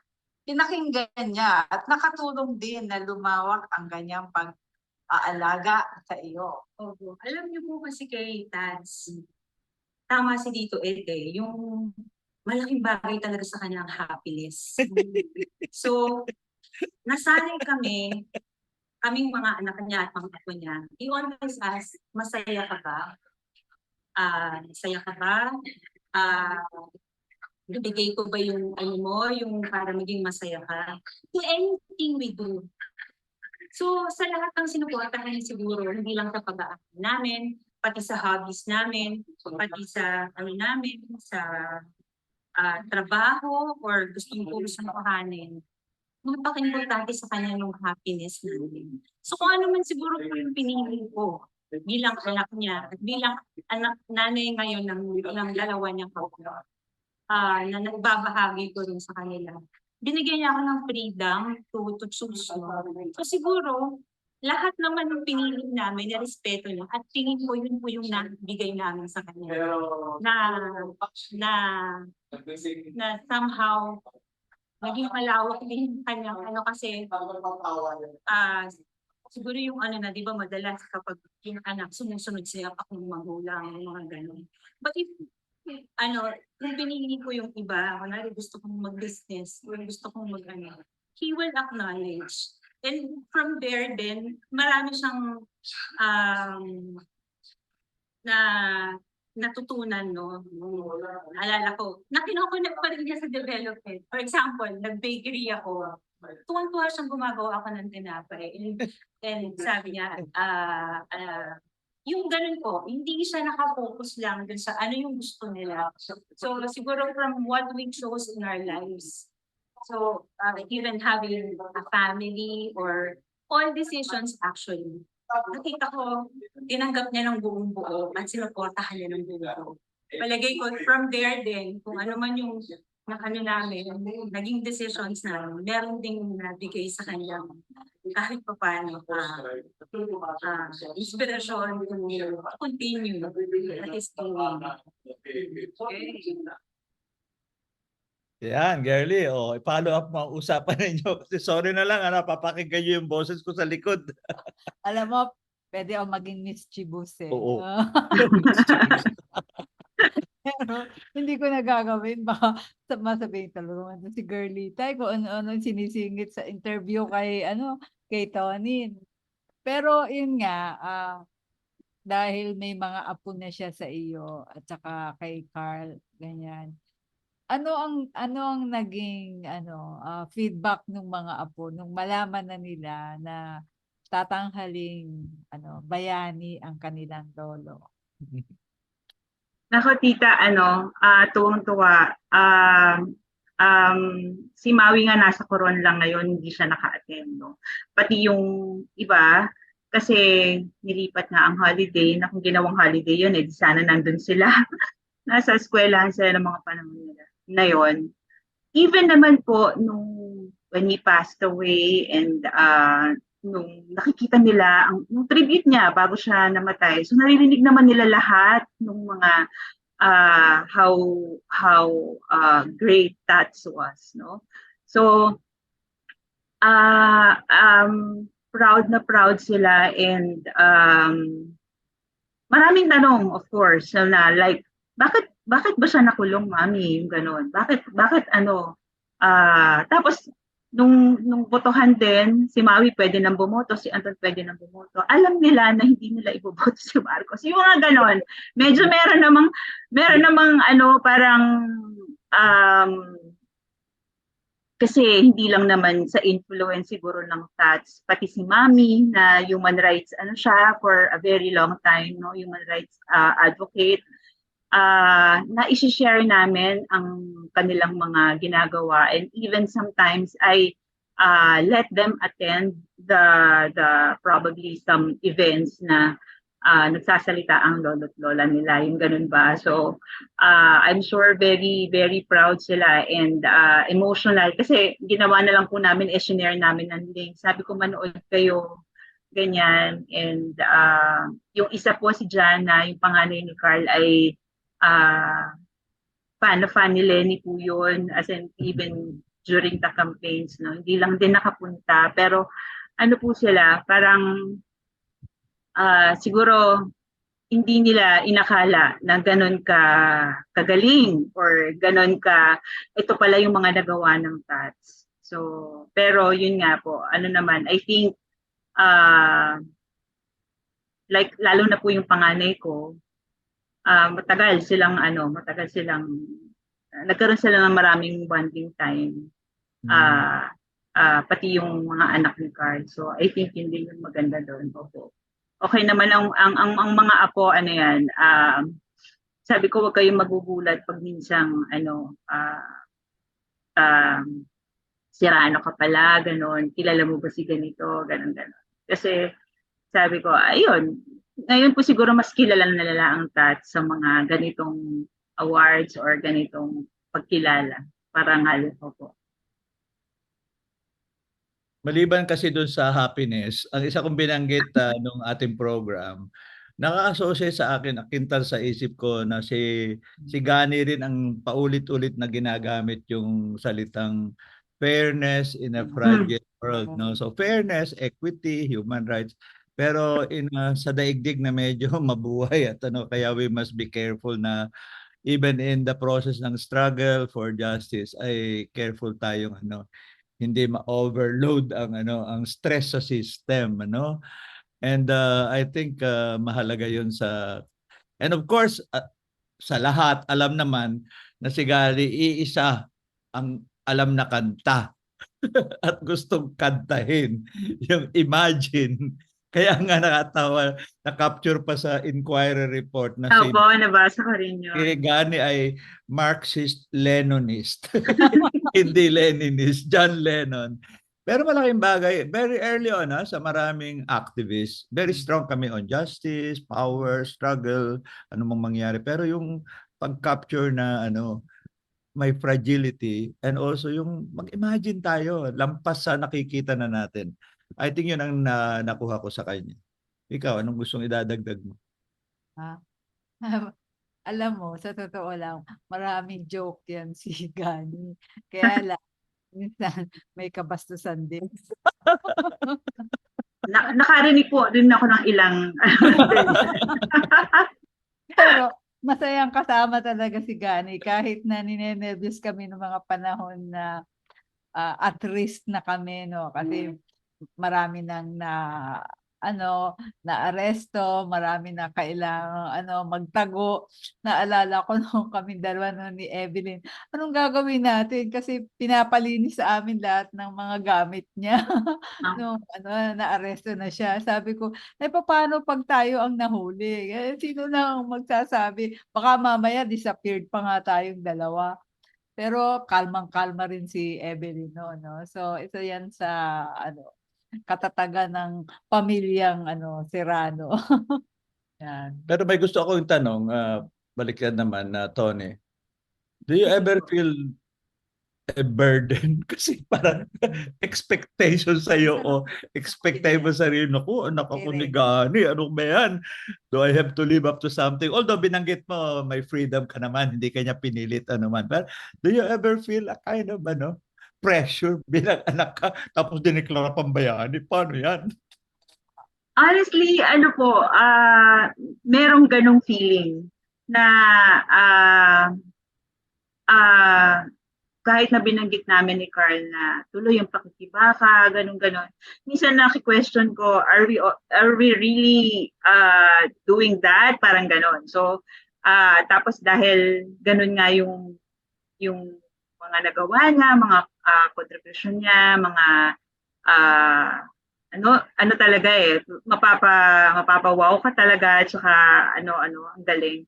pinakinggan niya at nakatulong din na lumawak ang ganyang pag-aalaga sa iyo? Alam niyo po kasi kay Tats, tama si Dito Ede, yung malaking bagay talaga sa kanyang happiness. So, nasanay kaming mga anak niya at mga apo niya, he always ask, masaya ka ba? Masaya ka ba? Bibigay ko ba yung yung para maging masaya ka? So, anything we do. So, sa lahat ng sinuportahan niya siguro, hindi lang sa pag-aaral namin, pati sa hobbies namin, pati sa namin, sa trabaho or gustong siyang kuhanin, napaka-importante sa kanya yung happiness namin. So kung ano man siguro po yung pinili ko bilang anak niya at bilang anak nanay ngayon ng dalawa niyang kapatid, na nagbabahagi ko rin sa kanila. Binigyan niya ako ng freedom to choose. No? So siguro, lahat naman ng pinili namin, respeto niya at tingin ko yun po yung nabigay namin sa kanya. Na somehow, naging malawak din yung kanyang kasi siguro yung di ba madalas kapag yung anak sumusunod siya akong magulang, mga ganun. But if kung pinili ko yung iba, kunwari gusto kong mag-business, or gusto kong he will acknowledge. And from there then, marami siyang na natutunan, no? Alala ko, na kinokonek pa rin niya sa development. For example, nag-bakery ako. Tuwang-tuwa siyang gumagawa ako ng tinapay. And sabi niya, yung ganun po, hindi siya nakafocus lang dun sa ano yung gusto nila. So siguro from what we chose in our lives. So even having a family or all decisions actually, nakita ko, tinanggap niya ng buong buo at sinuportahan niya ng buong buo. Palagay ko, from there din, kung ano man yung namin, naging decisions namin, meron ding nabigay sa kanya kahit pa paano inspirasyon to continue at his doing. Okay. Yan, girly. I-follow up mo ang usapan ninyo. Kasi sorry na lang, napapakinggan nyo yung boses ko sa likod. Alam mo, pwede ako maging mischievous eh. Oo. Pero hindi ko nagagawin. Baka masabihin talaga si Girly Tay kung ano-ano sinisingit sa interview kay Tony. Pero yun nga, dahil may mga apo na siya sa iyo at saka kay Carl, ganyan. Ano ang naging feedback ng mga apo nung malaman na nila na tatanghaling bayani ang kanilang lolo? Nako tita, tuwang-tuwa. Si Maui nga nasa Coron lang ngayon, hindi siya naka-attend, no? Pati yung iba, kasi nilipat nga ang holiday, na kung ginawang holiday yun, di sana nandun sila. Nasa eskwelahan sila ng mga panahon nila. Na yun. Even naman po, when he passed away and nung nakikita nila yung tribute niya bago siya namatay. So naririnig naman nila lahat ng mga how great Tats was, no? So proud na proud sila and maraming tanong, of course, na like bakit ba siya nakulong, mami, yung gano'n? Bakit tapos nung botohan din, si Maui pwede nang bumoto, si Anton pwede nang bumoto. Alam nila na hindi nila iboboto si Marcos. Yung mga gano'n. Medyo meron namang parang kasi hindi lang naman sa influence siguro ng Tats, pati si Mami na human rights siya for a very long time, no, human rights advocate. Na i-share namin ang kanilang mga ginagawa, and even sometimes I let them attend the probably some events na nagsasalita ang lolo't lola nila, yung ganun ba. So I'm sure very very proud sila and emotional kasi ginawa na lang po namin, share namin ng link. Sabi ko manood kayo, ganyan. And yung isa po si Jana, yung panganay ni Carl, ay fan ni Lenny po yun, as in even during the campaigns, no? Hindi lang din nakapunta, pero po sila, parang siguro hindi nila inakala na ganun kagaling or ganun ito pala yung mga nagawa ng Tats. So, pero yun nga po, naman, I think like lalo na po yung panganay ko, matagal silang nagkaroon sila ng maraming bonding time. Pati yung mga anak ni Carl. So I think yun din yung maganda doon. Opo. Okay naman ang mga apo, sabi ko, wag kayong magugulat pag minsang Sirano ka pala, ganon, kilala mo ba si ganito, ganon. Kasi sabi ko, ayun, ngayon po siguro mas kilala na nila ang TATS sa mga ganitong awards or ganitong pagkilala. Parangal po. Maliban kasi doon sa happiness, ang isa kong binanggit nung ating program, nakaka-associate sa akin, akintal sa isip ko na si Gani rin ang paulit-ulit na ginagamit yung salitang fairness in a fragile world, no? So fairness, equity, human rights. Pero sa daigdig na medyo mabuhay at kaya we must be careful na even in the process ng struggle for justice ay careful tayong hindi ma-overload ang stress sa system, and I think mahalaga yun and of course sa lahat alam naman na si Gary iisa ang alam na kanta at gustong kantahin yung Imagine. Kaya nga nakatawa, na-capture pa sa Inquirer report na si Opo, nabasa ko rin yun. Gani ay Marxist-Leninist. Hindi Leninist, John Lennon. Pero malaking bagay, very early on sa maraming activists, very strong kami on justice, power, struggle, ano mang mangyari. Pero yung pag-capture na may fragility and also yung mag-imagine tayo, lampas sa nakikita na natin. I think yun ang nakuha ko sa kanya. Ikaw, anong gustong idadagdag mo? Alam mo, sa totoo lang, maraming joke yan si Gani. Kaya lang, minsan may kabastusan din. Nakarinig po din ako ng ilang Pero masayang kasama talaga si Gani kahit na ninenervyos kami ng mga panahon na at risk na kami, no? Kasi marami nang na aresto, marami na kailangan magtago. Naalala ko nung kami dalawa ni Evelyn, anong gagawin natin kasi pinapalinis sa amin lahat ng mga gamit niya. Nung naaresto na siya. Sabi ko, paano pag tayo ang nahuli? Sino nang magsasabi? Baka mamaya disappeared pa nga tayong dalawa. Pero kalmang-kalma rin si Evelyn, no? So ito yan sa katatagan ng pamilyang Serrano. Yan. Pero may gusto akong tanong, balikan naman na Tony. Do you ever feel a burden? Kasi parang expectation sa iyo o expect tayo mo sarili, naku, anak ako ni Gani, ano ba yan? Do I have to live up to something? Although binanggit mo, may freedom ka naman, hindi kanya pinilit man. But do you ever feel a kind of pressure bilang anak ka tapos dineklara pang bayani? Paano yan? honestly, merong ganong feeling na kahit na binanggit namin ni Carl na tuloy yung pakikibaka, ganon. Minsan naki-question ko, are we really doing that? Parang ganon. So, tapos dahil ganon nga yung mga nagawa niya, mga contribution niya, mga ano talaga mapapawaw ka talaga, at saka ang galing.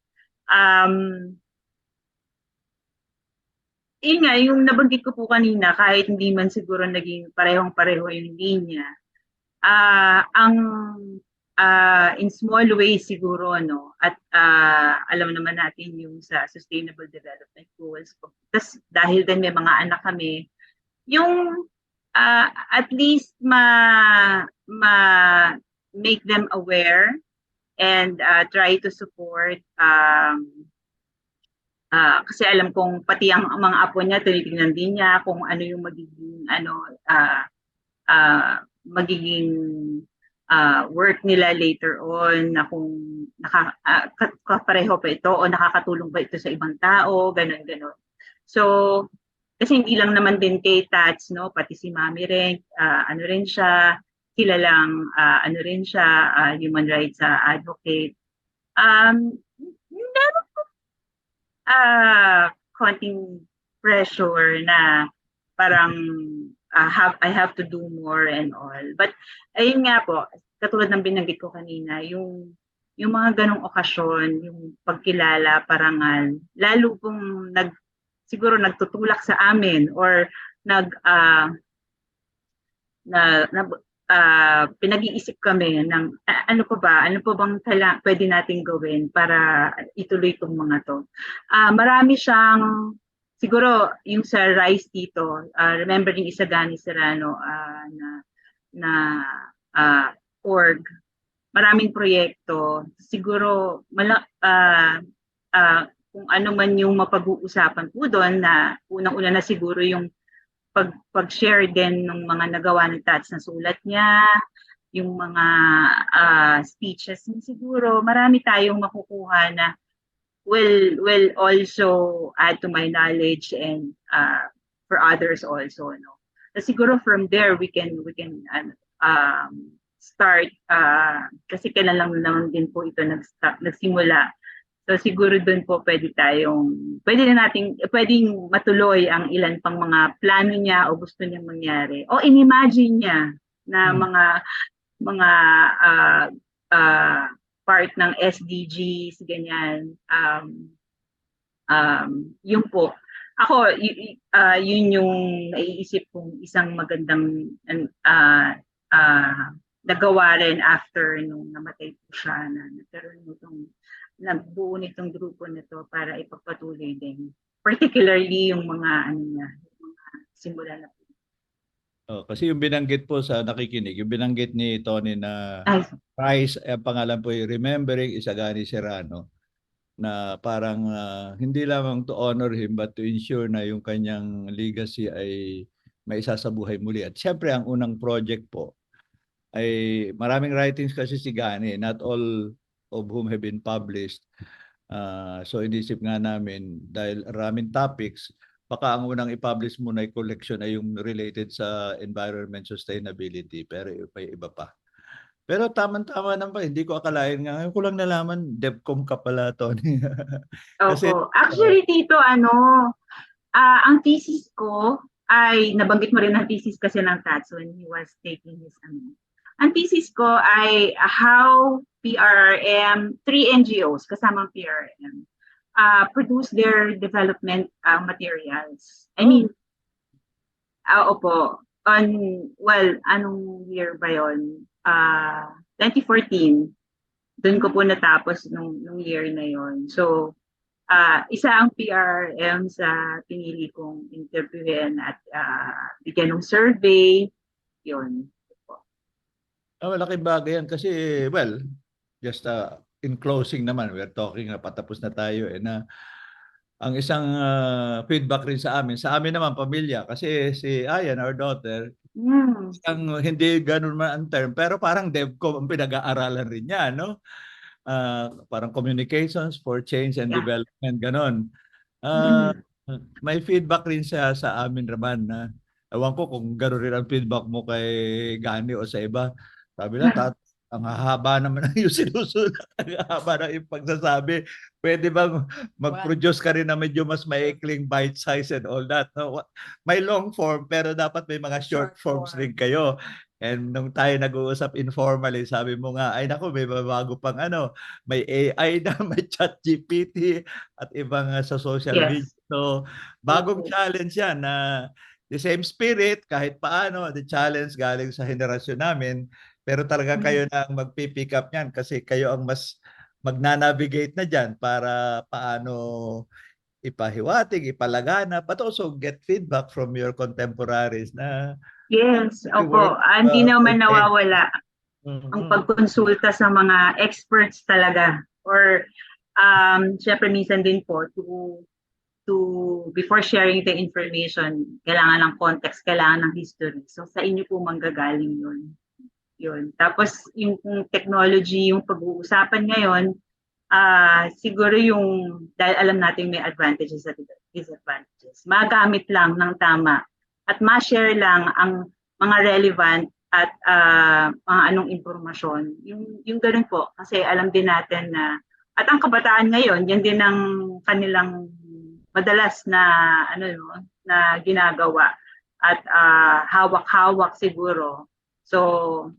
Yun nga, yung nabanggit ko po kanina, kahit hindi man siguro naging parehong-pareho yung linya, in small ways siguro, at alam naman natin yung sa Sustainable Development Goals. Tapos dahil din may mga anak kami, yung at least make them aware and try to support kasi alam kong pati ang mga apo niya tinitingnan din niya kung ano yung magiging work nila later on, na kung kapareho pa ito o nakakatulong ba ito sa ibang tao, ganon. So kasi hindi lang naman din kay Tats, pati si Mami rin, rin siya, kilalang rin siya, human rights advocate. Meron po konting pressure na parang I have to do more and all. But ayun nga po, katulad ng binanggit ko kanina, yung mga ganong okasyon, yung pagkilala, parangal, lalo pong siguro nagtutulak sa amin or pinag-iisip kami ng ano pa bang pwede nating gawin para ituloy itong mga to. Marami siyang, siguro yung sa rice dito, remembering Isagani Serrano na org, maraming proyekto. Siguro kung ano man yung mapag-uusapan po doon, na unang-una na siguro yung pag-share din ng mga nagawa ng Tats na sulat niya, yung mga speeches niya, siguro marami tayong makukuha na will also add to my knowledge and for others also, no. So, siguro from there we can start, kasi kailan lang naman din po ito nagsimula. So siguro doon po pwedeng matuloy ang ilan pang mga plano niya o gusto niyang mangyari o inimagine niya na mga part ng SDGs, ganyan. Yun po. Ako, yun yung naiisip kong isang magandang nagawa rin after nung namatay po siya, na nagbuo nitong grupo nito para ipagpatuloy din. Particularly yung mga yung mga simula na po. Kasi yung binanggit po sa nakikinig, yung binanggit ni Tony na prize, pangalan po yung Remembering Isagani Serrano, na parang hindi lamang to honor him but to ensure na yung kanyang legacy ay maisasabuhay muli. At siyempre ang unang project po ay maraming writings kasi si Gani, not all of whom have been published. So inisip nga namin, dahil maraming topics, baka ang unang i-publish muna ay collection ay yung related sa environment sustainability, pero may iba pa. Pero tama-tama naman, hindi ko akalain nga. Ngayon ko lang nalaman, DevCom ka pala, Tony. Kasi, Opo. Actually, Tito, ang thesis ko ay, nabanggit mo rin ang thesis kasi ng Tats when he was taking his, ang thesis ko ay how PRRM, 3 NGOs, kasamang PRRM, produce their development materials. I mean, opo, anong year ba yun? 2014, doon ko po natapos nung year na yon. So, isa ang PRRM sa pinili kong interviewin at bigyan ng survey, yun. malaking bagay yan kasi, well, just in closing naman, we're talking, patapos na tayo, na ang isang feedback rin sa amin naman, pamilya, kasi si Ayan, our daughter, ang hindi ganun man ang term, pero parang DevCom ang pinag-aaralan rin niya, no? Parang communications for change and development, ganon. May feedback rin siya sa amin naman na, ewan ko kung gano'n rin ang feedback mo kay Gani o sa iba. Sabi na, ang hahaba naman ang yung sinusunod, ang hahaba ng yung pagsasabi. Pwede bang mag-produce ka rin na medyo mas maikling bite size and all that? No? May long form, pero dapat may mga short forms rin kayo. And nung tayo nag-uusap informally, sabi mo nga, ay naku, may bago pang may AI na, may ChatGPT at ibang sa social media. So, bagong challenge yan na the same spirit, kahit paano, the challenge galing sa henerasyon namin, pero talaga kayo na ang magpipick up niyan kasi kayo ang mas magnanavigate na dyan para paano ipahiwatig, ipalagana, but also get feedback from your contemporaries na yes, opo. Hindi naman nawawala ang pagkonsulta sa mga experts talaga. Or, syempre minsan din po, before sharing the information, kailangan ng context, kailangan ng history. So, sa inyo po manggagaling yun. Tapos, yung technology, yung pag-uusapan ngayon, siguro dahil alam natin may advantages at disadvantages, magamit lang ng tama at ma-share lang ang mga relevant at mga anong impormasyon. Yung ganun po, kasi alam din natin na, at ang kabataan ngayon, yan din ang kanilang madalas na na ginagawa at hawak-hawak siguro. So,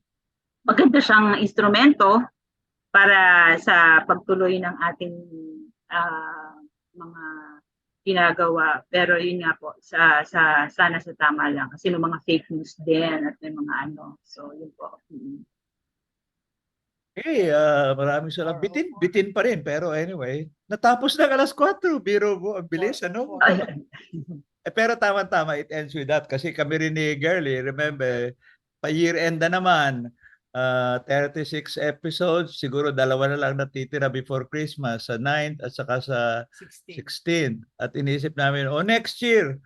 maganda siyang instrumento para sa pagtuloy ng ating mga ginagawa. Pero yun nga po, sana sa tama lang. Kasi may mga fake news din at may mga ano. So, yun po. Okay, maraming salamat. Bitin pa rin. Pero anyway, natapos na 4:00. Biro mo, ang bilis, ano? Ay, Pero tama-tama, it ends with that. Kasi kami rin ni Girlie, remember, pa-year end na naman. 36 episodes, siguro 2 na lang natitira before Christmas, sa 9th at saka sa 16th. At inisip namin, next year,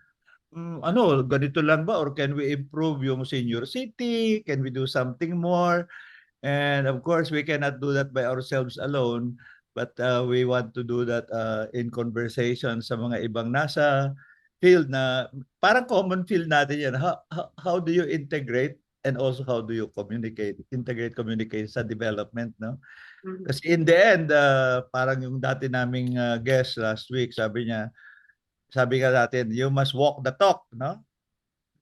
ganito lang ba? Or can we improve yung senior city? Can we do something more? And of course, we cannot do that by ourselves alone. But we want to do that in conversation sa mga ibang nasa field na parang common field natin yan. How do you integrate and also how do you integrate communicate sa development, no? Kasi in the end, parang yung dati naming guest last week, sabi nga natin, you must walk the talk, no?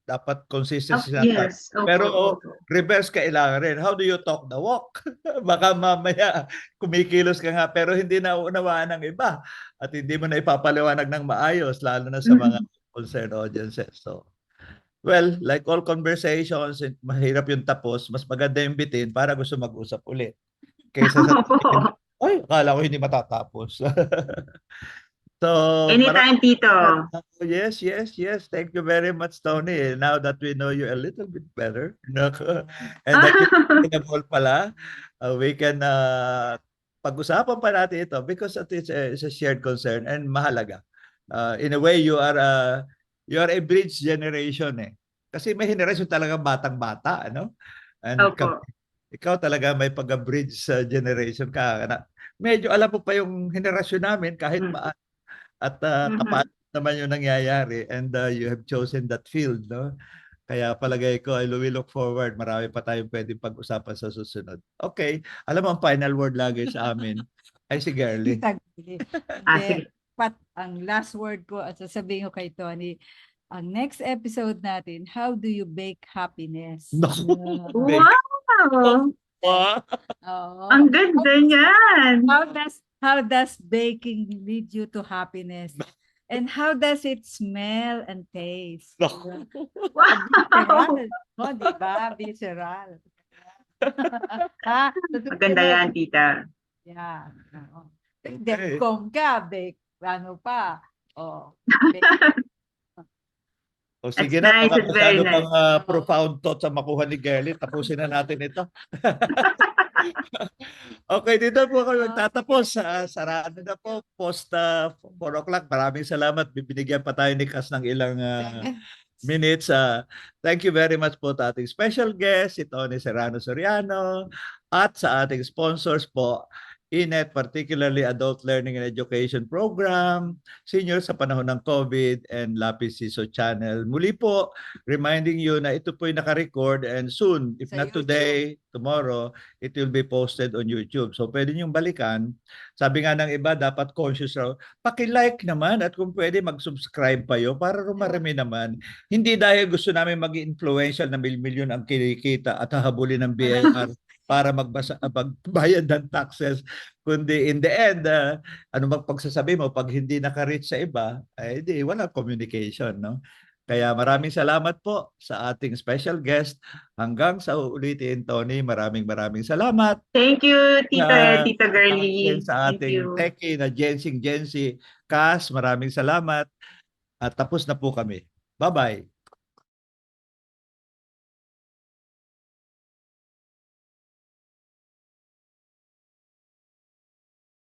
Dapat consistency na talk. yes. Opo, Pero opo. reverse kailangan rin. How do you talk the walk? Baka mamaya kumikilos ka nga pero hindi na unawaan ng iba at hindi mo na ipapaliwanag ng maayos lalo na sa mga concerned audiences. So, well, like all conversations, mahirap yung tapos, mas maganda yung bitin para gusto mag-usap ulit. Kaysa sa Opo. ay, akala ko hindi matatapos. So, Anytime, Tito. yes. Thank you very much, Tony. Now that we know you a little bit better, and that you're available pala, we can pag-usapan pa natin ito because it's a shared concern and mahalaga. In a way, you are a bridge generation eh. Kasi may generation talaga batang-bata, ano? And Opo. ikaw talaga may pag-bridge generation ka. Medyo alam mo pa yung henerasyon namin kahit paano. At kapaano naman yung nangyayari and you have chosen that field, no? Kaya palagay ko, I will look forward. Marami pa tayong pwedeng pag-usapan sa susunod. Okay. Alam mo, ang final word lagi sa amin ay si Girlie. Hindi. Sige. Ang last word ko at sasabihin ko kay Tony, ang next episode natin, how do you bake happiness? No. Wow! Oo. Ang ganda niyan! How does baking lead you to happiness? And how does it smell and taste? Wow! Oh, di ba? Visceral. Maganda yan, tita. Yeah. Oo. Okay. Defcom ka, bake, ano pa? Oh, O sige That's na, nice, baka it's very masyado pang nice. profound thoughts ang makuha ni Girlie. Tapusin na natin ito. Okay, dito po kami magtatapos. Sarado na po. Post 4 o'clock. Maraming salamat. Bibinigyan pa tayo ni Cas ng ilang minutes. Thank you very much po sa ating special guest, si Tony Serrano Soriano, at sa ating sponsors po, INET, particularly Adult Learning and Education Program, Senior sa panahon ng COVID, and Lapis Siso Channel. Muli po, reminding you na ito po'y naka-record and soon, if Sa not today, tomorrow, it will be posted on YouTube. So pwede niyong balikan. Sabi nga ng iba, dapat conscious raw. Paki-like naman at kung pwede mag-subscribe pa yun para rumarami naman. Hindi dahil gusto namin maging influential na milyon ang kinikita at hahabulin ng BIR para magbayad ng taxes, kundi in the end, ano bang pagsasabi mo pag hindi naka-reach sa iba, ay di wala communication, no? Kaya maraming salamat po sa ating special guest. Hanggang sa uulitin, Tony, maraming salamat. Thank you, Tita Sa Girlie. Thank ating you. techie na Jency, Cas, maraming salamat. At tapos na po kami. Bye-bye.